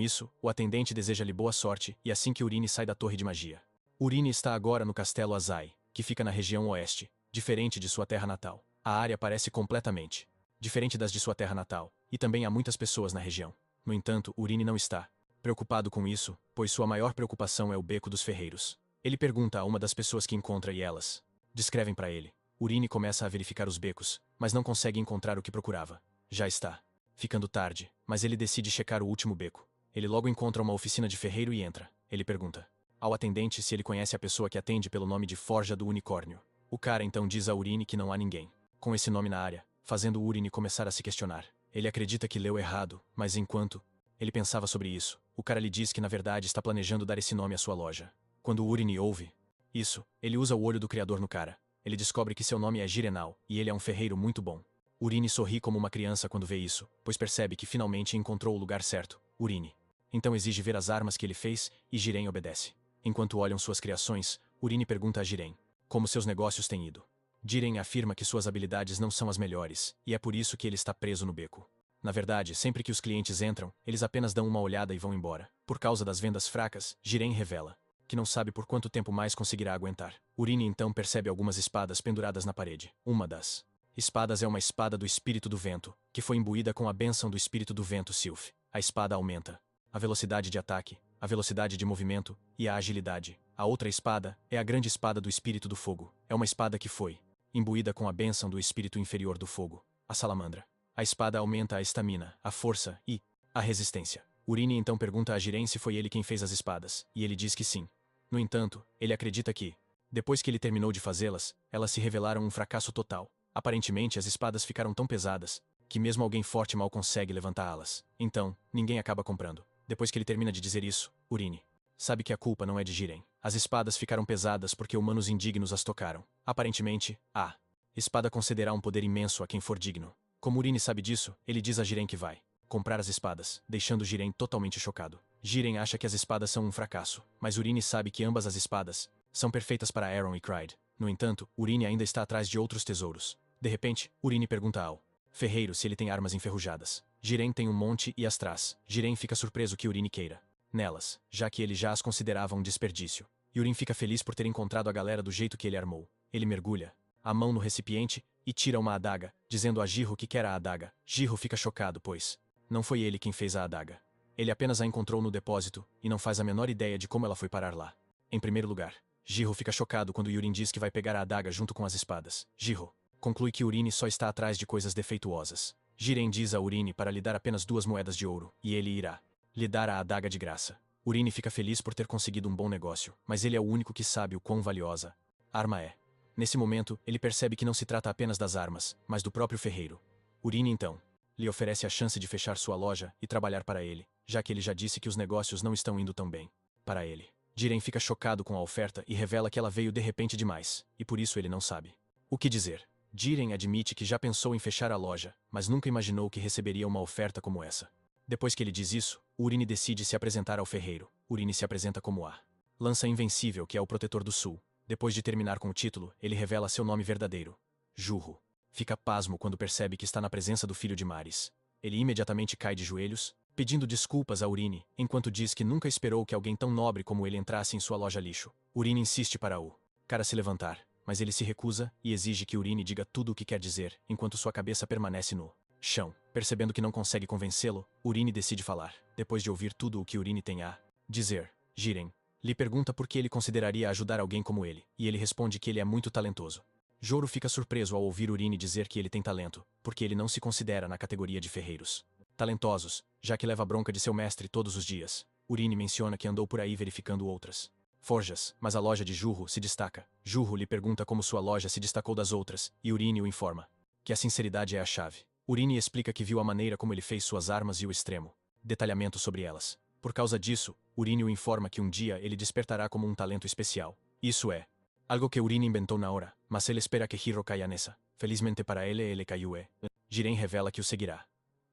isso, o atendente deseja-lhe boa sorte e assim que Urine sai da torre de magia. Urine está agora no Castelo Azai, que fica na região oeste, diferente de sua terra natal. A área parece completamente diferente das de sua terra natal, e também há muitas pessoas na região. No entanto, Urine não está preocupado com isso, pois sua maior preocupação é o Beco dos Ferreiros. Ele pergunta a uma das pessoas que encontra e elas descrevem para ele. Urine começa a verificar os becos, mas não consegue encontrar o que procurava. Já está ficando tarde, mas ele decide checar o último beco. Ele logo encontra uma oficina de ferreiro e entra. Ele pergunta ao atendente se ele conhece a pessoa que atende pelo nome de Forja do Unicórnio. O cara então diz a Urine que não há ninguém com esse nome na área, fazendo Urine começar a se questionar. Ele acredita que leu errado, mas enquanto ele pensava sobre isso, o cara lhe diz que na verdade está planejando dar esse nome à sua loja. Quando Urine ouve isso, ele usa o olho do criador no cara. Ele descobre que seu nome é Girenal, e ele é um ferreiro muito bom. Urine sorri como uma criança quando vê isso, pois percebe que finalmente encontrou o lugar certo. Urine então exige ver as armas que ele fez, e Jiren obedece. Enquanto olham suas criações, Urine pergunta a Jiren como seus negócios têm ido. Jiren afirma que suas habilidades não são as melhores, e é por isso que ele está preso no beco. Na verdade, sempre que os clientes entram, eles apenas dão uma olhada e vão embora. Por causa das vendas fracas, Jiren revela que não sabe por quanto tempo mais conseguirá aguentar. Urine então percebe algumas espadas penduradas na parede. Uma das espadas é uma espada do Espírito do Vento, que foi imbuída com a bênção do Espírito do Vento Sylph. A espada aumenta a velocidade de ataque, a velocidade de movimento e a agilidade. A outra espada é a grande espada do Espírito do Fogo. É uma espada que foi imbuída com a bênção do Espírito Inferior do Fogo, a Salamandra. A espada aumenta a estamina, a força e a resistência. Urine então pergunta a Jiren se foi ele quem fez as espadas, e ele diz que sim. No entanto, ele acredita que, depois que ele terminou de fazê-las, elas se revelaram um fracasso total. Aparentemente as espadas ficaram tão pesadas, que mesmo alguém forte mal consegue levantá-las. Então, ninguém acaba comprando. Depois que ele termina de dizer isso, Urine sabe que a culpa não é de Jiren. As espadas ficaram pesadas porque humanos indignos as tocaram. Aparentemente, a Espada concederá um poder imenso a quem for digno. Como Urine sabe disso, ele diz a Jiren que vai comprar as espadas, deixando Jiren totalmente chocado. Jiren acha que as espadas são um fracasso, mas Urine sabe que ambas as espadas são perfeitas para Aaron e Clyde. No entanto, Urine ainda está atrás de outros tesouros. De repente, Urine pergunta ao ferreiro se ele tem armas enferrujadas. Jiren tem um monte e as traz. Jiren fica surpreso que Urine queira nelas, já que ele já as considerava um desperdício. Yurin fica feliz por ter encontrado a galera do jeito que ele armou. Ele mergulha a mão no recipiente e tira uma adaga, dizendo a Jiro que quer a adaga. Jiro fica chocado, pois não foi ele quem fez a adaga. Ele apenas a encontrou no depósito e não faz a menor ideia de como ela foi parar lá. Em primeiro lugar, Jiro fica chocado quando Yurin diz que vai pegar a adaga junto com as espadas. Jiro conclui que Urine só está atrás de coisas defeituosas. Jiren diz a Urine para lhe dar apenas 2 moedas de ouro, e ele irá lhe dar a adaga de graça. Urine fica feliz por ter conseguido um bom negócio, mas ele é o único que sabe o quão valiosa a arma é. Nesse momento, ele percebe que não se trata apenas das armas, mas do próprio ferreiro. Urine então lhe oferece a chance de fechar sua loja e trabalhar para ele, já que ele já disse que os negócios não estão indo tão bem para ele. Jiren fica chocado com a oferta e revela que ela veio de repente demais, e por isso ele não sabe o que dizer. Jiren admite que já pensou em fechar a loja, mas nunca imaginou que receberia uma oferta como essa. Depois que ele diz isso, Urine decide se apresentar ao ferreiro. Urine se apresenta como a Lança Invencível, que é o Protetor do Sul. Depois de terminar com o título, ele revela seu nome verdadeiro. Jurro fica pasmo quando percebe que está na presença do filho de Maris. Ele imediatamente cai de joelhos, pedindo desculpas a Urine, enquanto diz que nunca esperou que alguém tão nobre como ele entrasse em sua loja lixo. Urine insiste para o cara se levantar, mas ele se recusa e exige que Urine diga tudo o que quer dizer, enquanto sua cabeça permanece no chão. Percebendo que não consegue convencê-lo, Urine decide falar. Depois de ouvir tudo o que Urine tem a dizer, Jiren lhe pergunta por que ele consideraria ajudar alguém como ele, e ele responde que ele é muito talentoso. Joro fica surpreso ao ouvir Urine dizer que ele tem talento, porque ele não se considera na categoria de ferreiros talentosos, já que leva bronca de seu mestre todos os dias. Urine menciona que andou por aí verificando outras forjas, mas a loja de Jurro se destaca. Jurro lhe pergunta como sua loja se destacou das outras, e Urine o informa que a sinceridade é a chave. Urine explica que viu a maneira como ele fez suas armas e o extremo detalhamento sobre elas. Por causa disso, Urine o informa que um dia ele despertará como um talento especial. Isso é algo que Urine inventou na hora, mas ele espera que Hiro caia nessa. Felizmente para ele caiu e Jiren revela que o seguirá.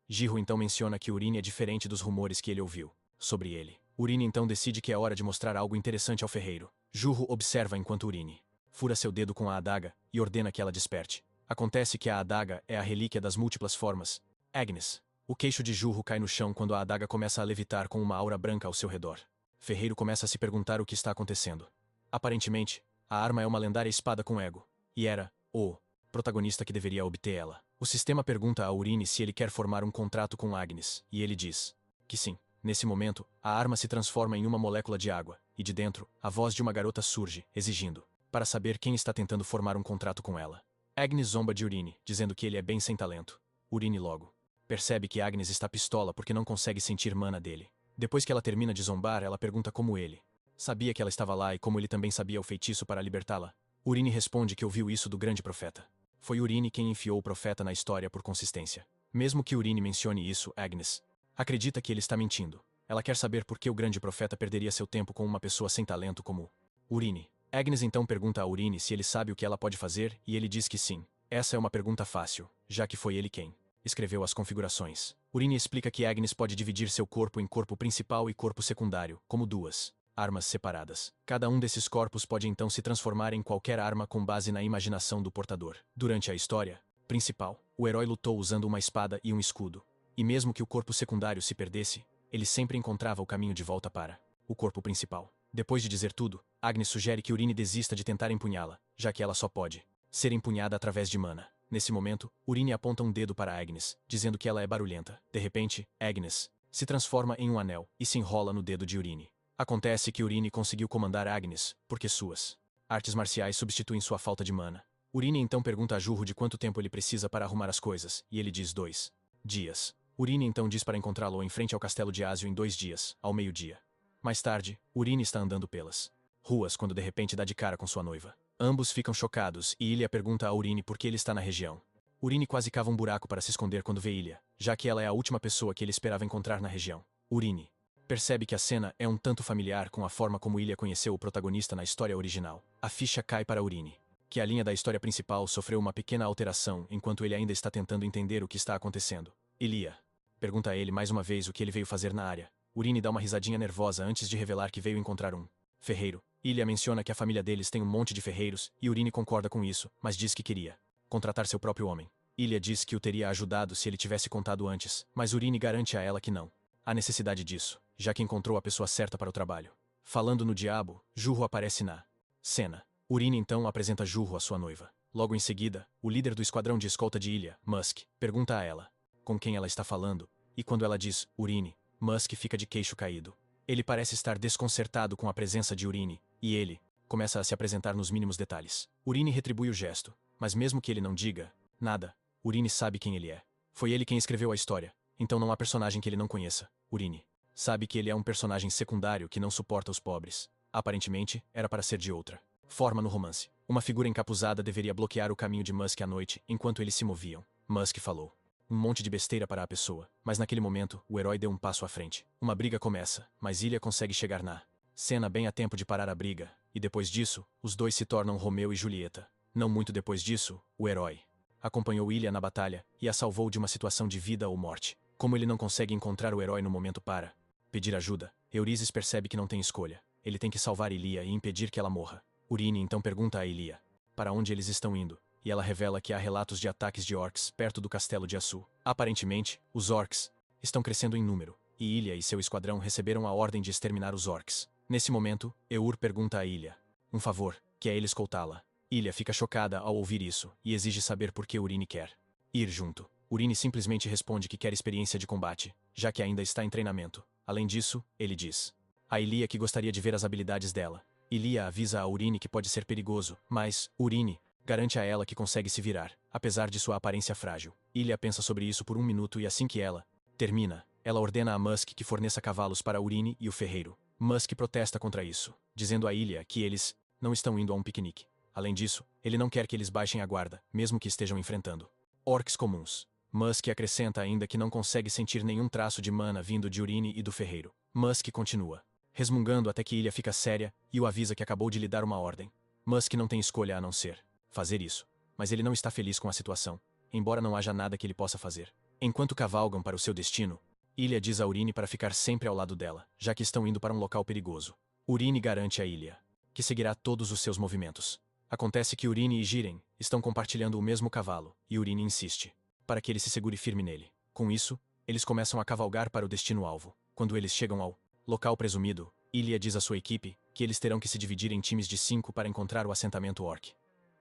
Jiro então menciona que Urine é diferente dos rumores que ele ouviu sobre ele. Urine então decide que é hora de mostrar algo interessante ao ferreiro. Jurro observa enquanto Urine fura seu dedo com a adaga e ordena que ela desperte. Acontece que a adaga é a relíquia das múltiplas formas. Agnes. O queixo de Jurro cai no chão quando a adaga começa a levitar com uma aura branca ao seu redor. Ferreiro começa a se perguntar o que está acontecendo. Aparentemente, a arma é uma lendária espada com ego, e era o protagonista que deveria obter ela. O sistema pergunta a Urine se ele quer formar um contrato com Agnes, e ele diz que sim. Nesse momento, a arma se transforma em uma molécula de água, e de dentro, a voz de uma garota surge, exigindo para saber quem está tentando formar um contrato com ela. Agnes zomba de Urine, dizendo que ele é bem sem talento. Urine logo percebe que Agnes está pistola porque não consegue sentir mana dele. Depois que ela termina de zombar, ela pergunta como ele sabia que ela estava lá e como ele também sabia o feitiço para libertá-la. Urine responde que ouviu isso do grande profeta. Foi Urine quem enfiou o profeta na história por consistência. Mesmo que Urine mencione isso, Agnes acredita que ele está mentindo. Ela quer saber por que o grande profeta perderia seu tempo com uma pessoa sem talento como Urine. Agnes então pergunta a Urine se ele sabe o que ela pode fazer, e ele diz que sim. Essa é uma pergunta fácil, já que foi ele quem escreveu as configurações. Urine explica que Agnes pode dividir seu corpo em corpo principal e corpo secundário, como 2 armas separadas. Cada um desses corpos pode então se transformar em qualquer arma com base na imaginação do portador. Durante a história principal, o herói lutou usando uma espada e um escudo. E mesmo que o corpo secundário se perdesse, ele sempre encontrava o caminho de volta para o corpo principal. Depois de dizer tudo, Agnes sugere que Urine desista de tentar empunhá-la, já que ela só pode ser empunhada através de mana. Nesse momento, Urine aponta um dedo para Agnes, dizendo que ela é barulhenta. De repente, Agnes se transforma em um anel e se enrola no dedo de Urine. Acontece que Urine conseguiu comandar Agnes, porque suas artes marciais substituem sua falta de mana. Urine então pergunta a Jurro de quanto tempo ele precisa para arrumar as coisas, e ele diz 2 dias. Urine então diz para encontrá-lo em frente ao castelo de Asio em 2 dias, ao meio-dia. Mais tarde, Urine está andando pelas ruas quando de repente dá de cara com sua noiva. Ambos ficam chocados e Ilya pergunta a Urine por que ele está na região. Urine quase cava um buraco para se esconder quando vê Ilya, já que ela é a última pessoa que ele esperava encontrar na região. Urine percebe que a cena é um tanto familiar com a forma como Ilya conheceu o protagonista na história original. A ficha cai para Urine que a linha da história principal sofreu uma pequena alteração enquanto ele ainda está tentando entender o que está acontecendo. Ilia pergunta a ele mais uma vez o que ele veio fazer na área. Urine dá uma risadinha nervosa antes de revelar que veio encontrar um ferreiro. Ilia menciona que a família deles tem um monte de ferreiros, e Urine concorda com isso, mas diz que queria contratar seu próprio homem. Ilia diz que o teria ajudado se ele tivesse contado antes, mas Urine garante a ela que não há necessidade disso, já que encontrou a pessoa certa para o trabalho. Falando no diabo, Jurro aparece na cena. Urine então apresenta Jurro à sua noiva. Logo em seguida, o líder do esquadrão de escolta de Ilia, Musk, pergunta a ela com quem ela está falando, e quando ela diz Urine, Musk fica de queixo caído. Ele parece estar desconcertado com a presença de Urine, e ele começa a se apresentar nos mínimos detalhes. Urine retribui o gesto, mas mesmo que ele não diga nada, Urine sabe quem ele é. Foi ele quem escreveu a história, então não há personagem que ele não conheça. Urine sabe que ele é um personagem secundário que não suporta os pobres. Aparentemente, era para ser de outra forma no romance. Uma figura encapuzada deveria bloquear o caminho de Musk à noite enquanto eles se moviam. Musk falou um monte de besteira para a pessoa, mas naquele momento, o herói deu um passo à frente. Uma briga começa, mas Ilia consegue chegar na cena bem a tempo de parar a briga, e depois disso, os dois se tornam Romeu e Julieta. Não muito depois disso, o herói acompanhou Ilia na batalha e a salvou de uma situação de vida ou morte. Como ele não consegue encontrar o herói no momento para pedir ajuda, Eurísis percebe que não tem escolha. Ele tem que salvar Ilia e impedir que ela morra. Urine então pergunta a Ilia para onde eles estão indo, e ela revela que há relatos de ataques de orcs perto do castelo de Assu. Aparentemente, os orcs estão crescendo em número, e Ilia e seu esquadrão receberam a ordem de exterminar os orcs. Nesse momento, Eur pergunta a Ilia um favor, que é ele escoltá-la. Ilia fica chocada ao ouvir isso, e exige saber por que Urine quer ir junto. Urine simplesmente responde que quer experiência de combate, já que ainda está em treinamento. Além disso, ele diz a Ilia que gostaria de ver as habilidades dela. Ilia avisa a Urine que pode ser perigoso, mas Urine garante a ela que consegue se virar, apesar de sua aparência frágil. Ilia pensa sobre isso por um minuto e assim que ela termina, ela ordena a Musk que forneça cavalos para Urine e o ferreiro. Musk protesta contra isso, dizendo a Ilia que eles não estão indo a um piquenique. Além disso, ele não quer que eles baixem a guarda, mesmo que estejam enfrentando orcs comuns. Musk acrescenta ainda que não consegue sentir nenhum traço de mana vindo de Urine e do ferreiro. Musk continua resmungando até que Ilia fica séria e o avisa que acabou de lhe dar uma ordem. Musk não tem escolha a não ser fazer isso, mas ele não está feliz com a situação, embora não haja nada que ele possa fazer. Enquanto cavalgam para o seu destino, Ilia diz a Urine para ficar sempre ao lado dela, já que estão indo para um local perigoso. Urine garante a Ilia que seguirá todos os seus movimentos. Acontece que Urine e Jiren estão compartilhando o mesmo cavalo, e Urine insiste para que ele se segure firme nele. Com isso, eles começam a cavalgar para o destino-alvo. Quando eles chegam ao local presumido, Ilia diz à sua equipe que eles terão que se dividir em times de 5 para encontrar o assentamento orc.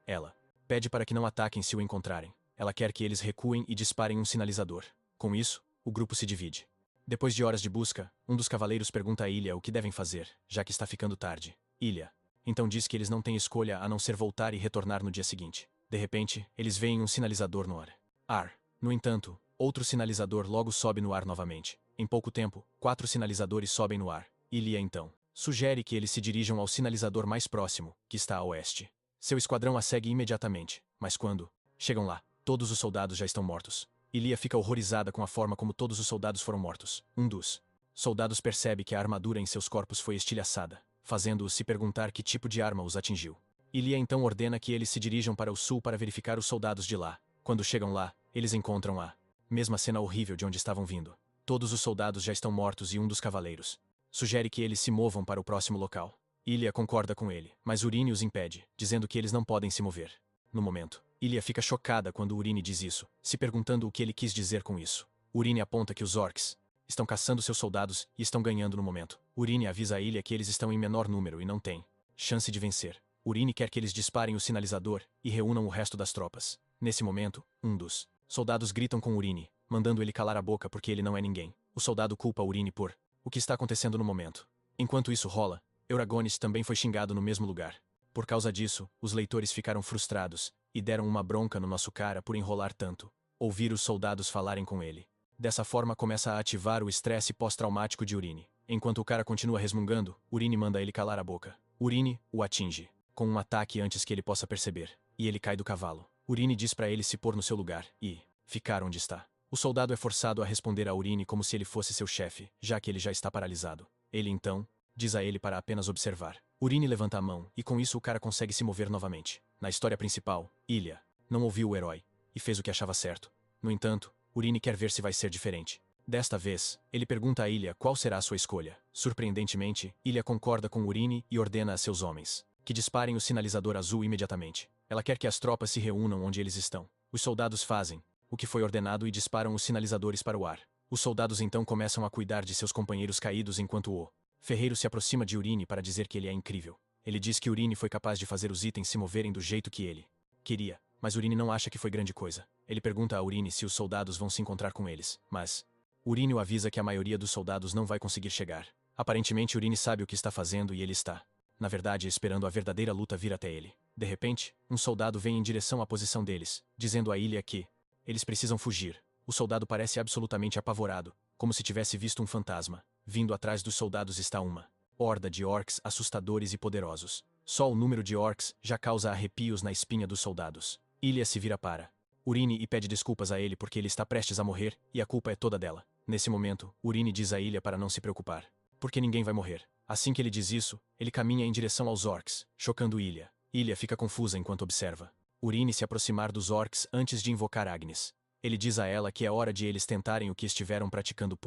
Ela pede para que não ataquem se o encontrarem. Ela quer que eles recuem e disparem um sinalizador. Com isso, o grupo se divide. Depois de horas de busca, um dos cavaleiros pergunta a Ilia o que devem fazer, já que está ficando tarde. Ilia então diz que eles não têm escolha a não ser voltar e retornar no dia seguinte. De repente, eles veem um sinalizador no ar. No entanto, outro sinalizador logo sobe no ar novamente. Em pouco tempo, 4 sinalizadores sobem no ar. Ilia então sugere que eles se dirijam ao sinalizador mais próximo, que está a oeste. Seu esquadrão a segue imediatamente, mas quando chegam lá, todos os soldados já estão mortos. Ilia fica horrorizada com a forma como todos os soldados foram mortos. Um dos soldados percebe que a armadura em seus corpos foi estilhaçada, fazendo-os se perguntar que tipo de arma os atingiu. Ilia então ordena que eles se dirijam para o sul para verificar os soldados de lá. Quando chegam lá, eles encontram a mesma cena horrível de onde estavam vindo. Todos os soldados já estão mortos e um dos cavaleiros sugere que eles se movam para o próximo local. Ilia concorda com ele, mas Urine os impede, dizendo que eles não podem se mover. No momento, Ilia fica chocada quando Urine diz isso, se perguntando o que ele quis dizer com isso. Urine aponta que os orcs estão caçando seus soldados e estão ganhando no momento. Urine avisa a Ilia que eles estão em menor número e não têm chance de vencer. Urine quer que eles disparem o sinalizador e reúnam o resto das tropas. Nesse momento, um dos soldados gritam com Urine, mandando ele calar a boca porque ele não é ninguém. O soldado culpa Urine por o que está acontecendo no momento. Enquanto isso rola, Euragonis também foi xingado no mesmo lugar. Por causa disso, os leitores ficaram frustrados e deram uma bronca no nosso cara por enrolar tanto. Ouvir os soldados falarem com ele. Dessa forma começa a ativar o estresse pós-traumático de Urine. Enquanto o cara continua resmungando, Urine manda ele calar a boca. Urine o atinge com um ataque antes que ele possa perceber, e ele cai do cavalo. Urine diz para ele se pôr no seu lugar e ficar onde está. O soldado é forçado a responder a Urine como se ele fosse seu chefe, já que ele já está paralisado. Ele então diz a ele para apenas observar. Urine levanta a mão, e com isso o cara consegue se mover novamente. Na história principal, Ilya não ouviu o herói, e fez o que achava certo. No entanto, Urine quer ver se vai ser diferente. Desta vez, ele pergunta a Ilya qual será a sua escolha. Surpreendentemente, Ilya concorda com Urine e ordena a seus homens que disparem o sinalizador azul imediatamente. Ela quer que as tropas se reúnam onde eles estão. Os soldados fazem o que foi ordenado e disparam os sinalizadores para o ar. Os soldados então começam a cuidar de seus companheiros caídos enquanto o ferreiro se aproxima de Urine para dizer que ele é incrível. Ele diz que Urine foi capaz de fazer os itens se moverem do jeito que ele queria, mas Urine não acha que foi grande coisa. Ele pergunta a Urine se os soldados vão se encontrar com eles, mas Urine o avisa que a maioria dos soldados não vai conseguir chegar. Aparentemente Urine sabe o que está fazendo e ele está, na verdade, esperando a verdadeira luta vir até ele. De repente, um soldado vem em direção à posição deles, dizendo a Ilya que eles precisam fugir. O soldado parece absolutamente apavorado, como se tivesse visto um fantasma. Vindo atrás dos soldados está uma horda de orcs assustadores e poderosos. Só o número de orcs já causa arrepios na espinha dos soldados. Ilya se vira para Urine e pede desculpas a ele porque ele está prestes a morrer, e a culpa é toda dela. Nesse momento, Urine diz a Ilya para não se preocupar, porque ninguém vai morrer. Assim que ele diz isso, ele caminha em direção aos orcs, chocando Ilya. Ilya fica confusa enquanto observa Urine se aproximar dos orcs antes de invocar Agnes. Ele diz a ela que é hora de eles tentarem o que estiveram praticando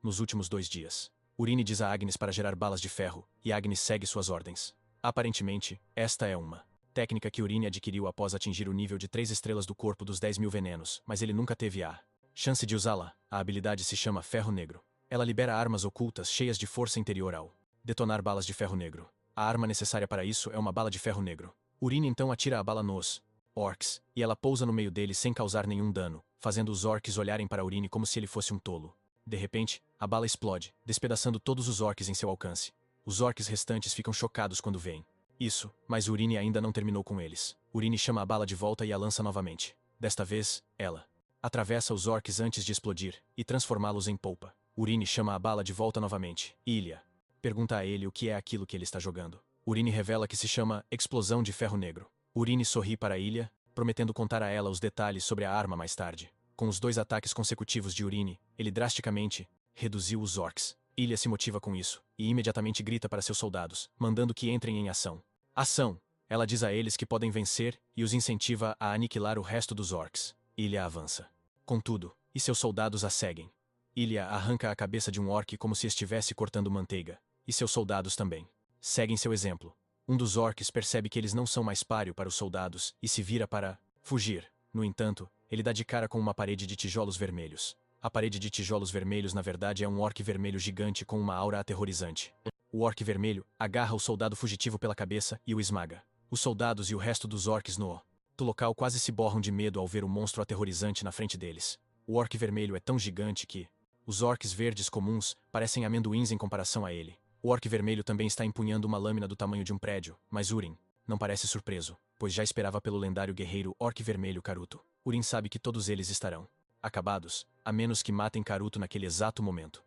nos últimos 2 dias. Urine diz a Agnes para gerar balas de ferro, e Agnes segue suas ordens. Aparentemente, esta é uma técnica que Urine adquiriu após atingir o nível de 3 estrelas do corpo dos 10.000 venenos, mas ele nunca teve a chance de usá-la. A habilidade se chama Ferro Negro. Ela libera armas ocultas cheias de força interior ao detonar balas de ferro negro. A arma necessária para isso é uma bala de ferro negro. Urine então atira a bala nos orcs, e ela pousa no meio deles sem causar nenhum dano, fazendo os orcs olharem para Urine como se ele fosse um tolo. De repente, a bala explode, despedaçando todos os orcs em seu alcance. Os orcs restantes ficam chocados quando veem isso, mas Urine ainda não terminou com eles. Urine chama a bala de volta e a lança novamente. Desta vez, ela atravessa os orcs antes de explodir e transformá-los em polpa. Urine chama a bala de volta novamente. Ilya pergunta a ele o que é aquilo que ele está jogando. Urine revela que se chama Explosão de Ferro Negro. Urine sorri para Ilya, prometendo contar a ela os detalhes sobre a arma mais tarde. Com os 2 ataques consecutivos de Urine, ele drasticamente reduziu os orcs. Ilya se motiva com isso, e imediatamente grita para seus soldados, mandando que entrem em ação. Ação! Ela diz a eles que podem vencer e os incentiva a aniquilar o resto dos orcs. Ilya avança. Contudo, e seus soldados a seguem. Ilya arranca a cabeça de um orc como se estivesse cortando manteiga, e seus soldados também seguem seu exemplo. Um dos orcs percebe que eles não são mais páreo para os soldados e se vira para fugir. No entanto, ele dá de cara com uma parede de tijolos vermelhos. A parede de tijolos vermelhos na verdade é um orc vermelho gigante com uma aura aterrorizante. O orc vermelho agarra o soldado fugitivo pela cabeça e o esmaga. Os soldados e o resto dos orcs no local quase se borram de medo ao ver o monstro aterrorizante na frente deles. O orc vermelho é tão gigante que os orcs verdes comuns parecem amendoins em comparação a ele. O orc vermelho também está empunhando uma lâmina do tamanho de um prédio, mas Urim não parece surpreso, pois já esperava pelo lendário guerreiro orc vermelho Karuto. Urim sabe que todos eles estarão acabados, a menos que matem Karuto naquele exato momento.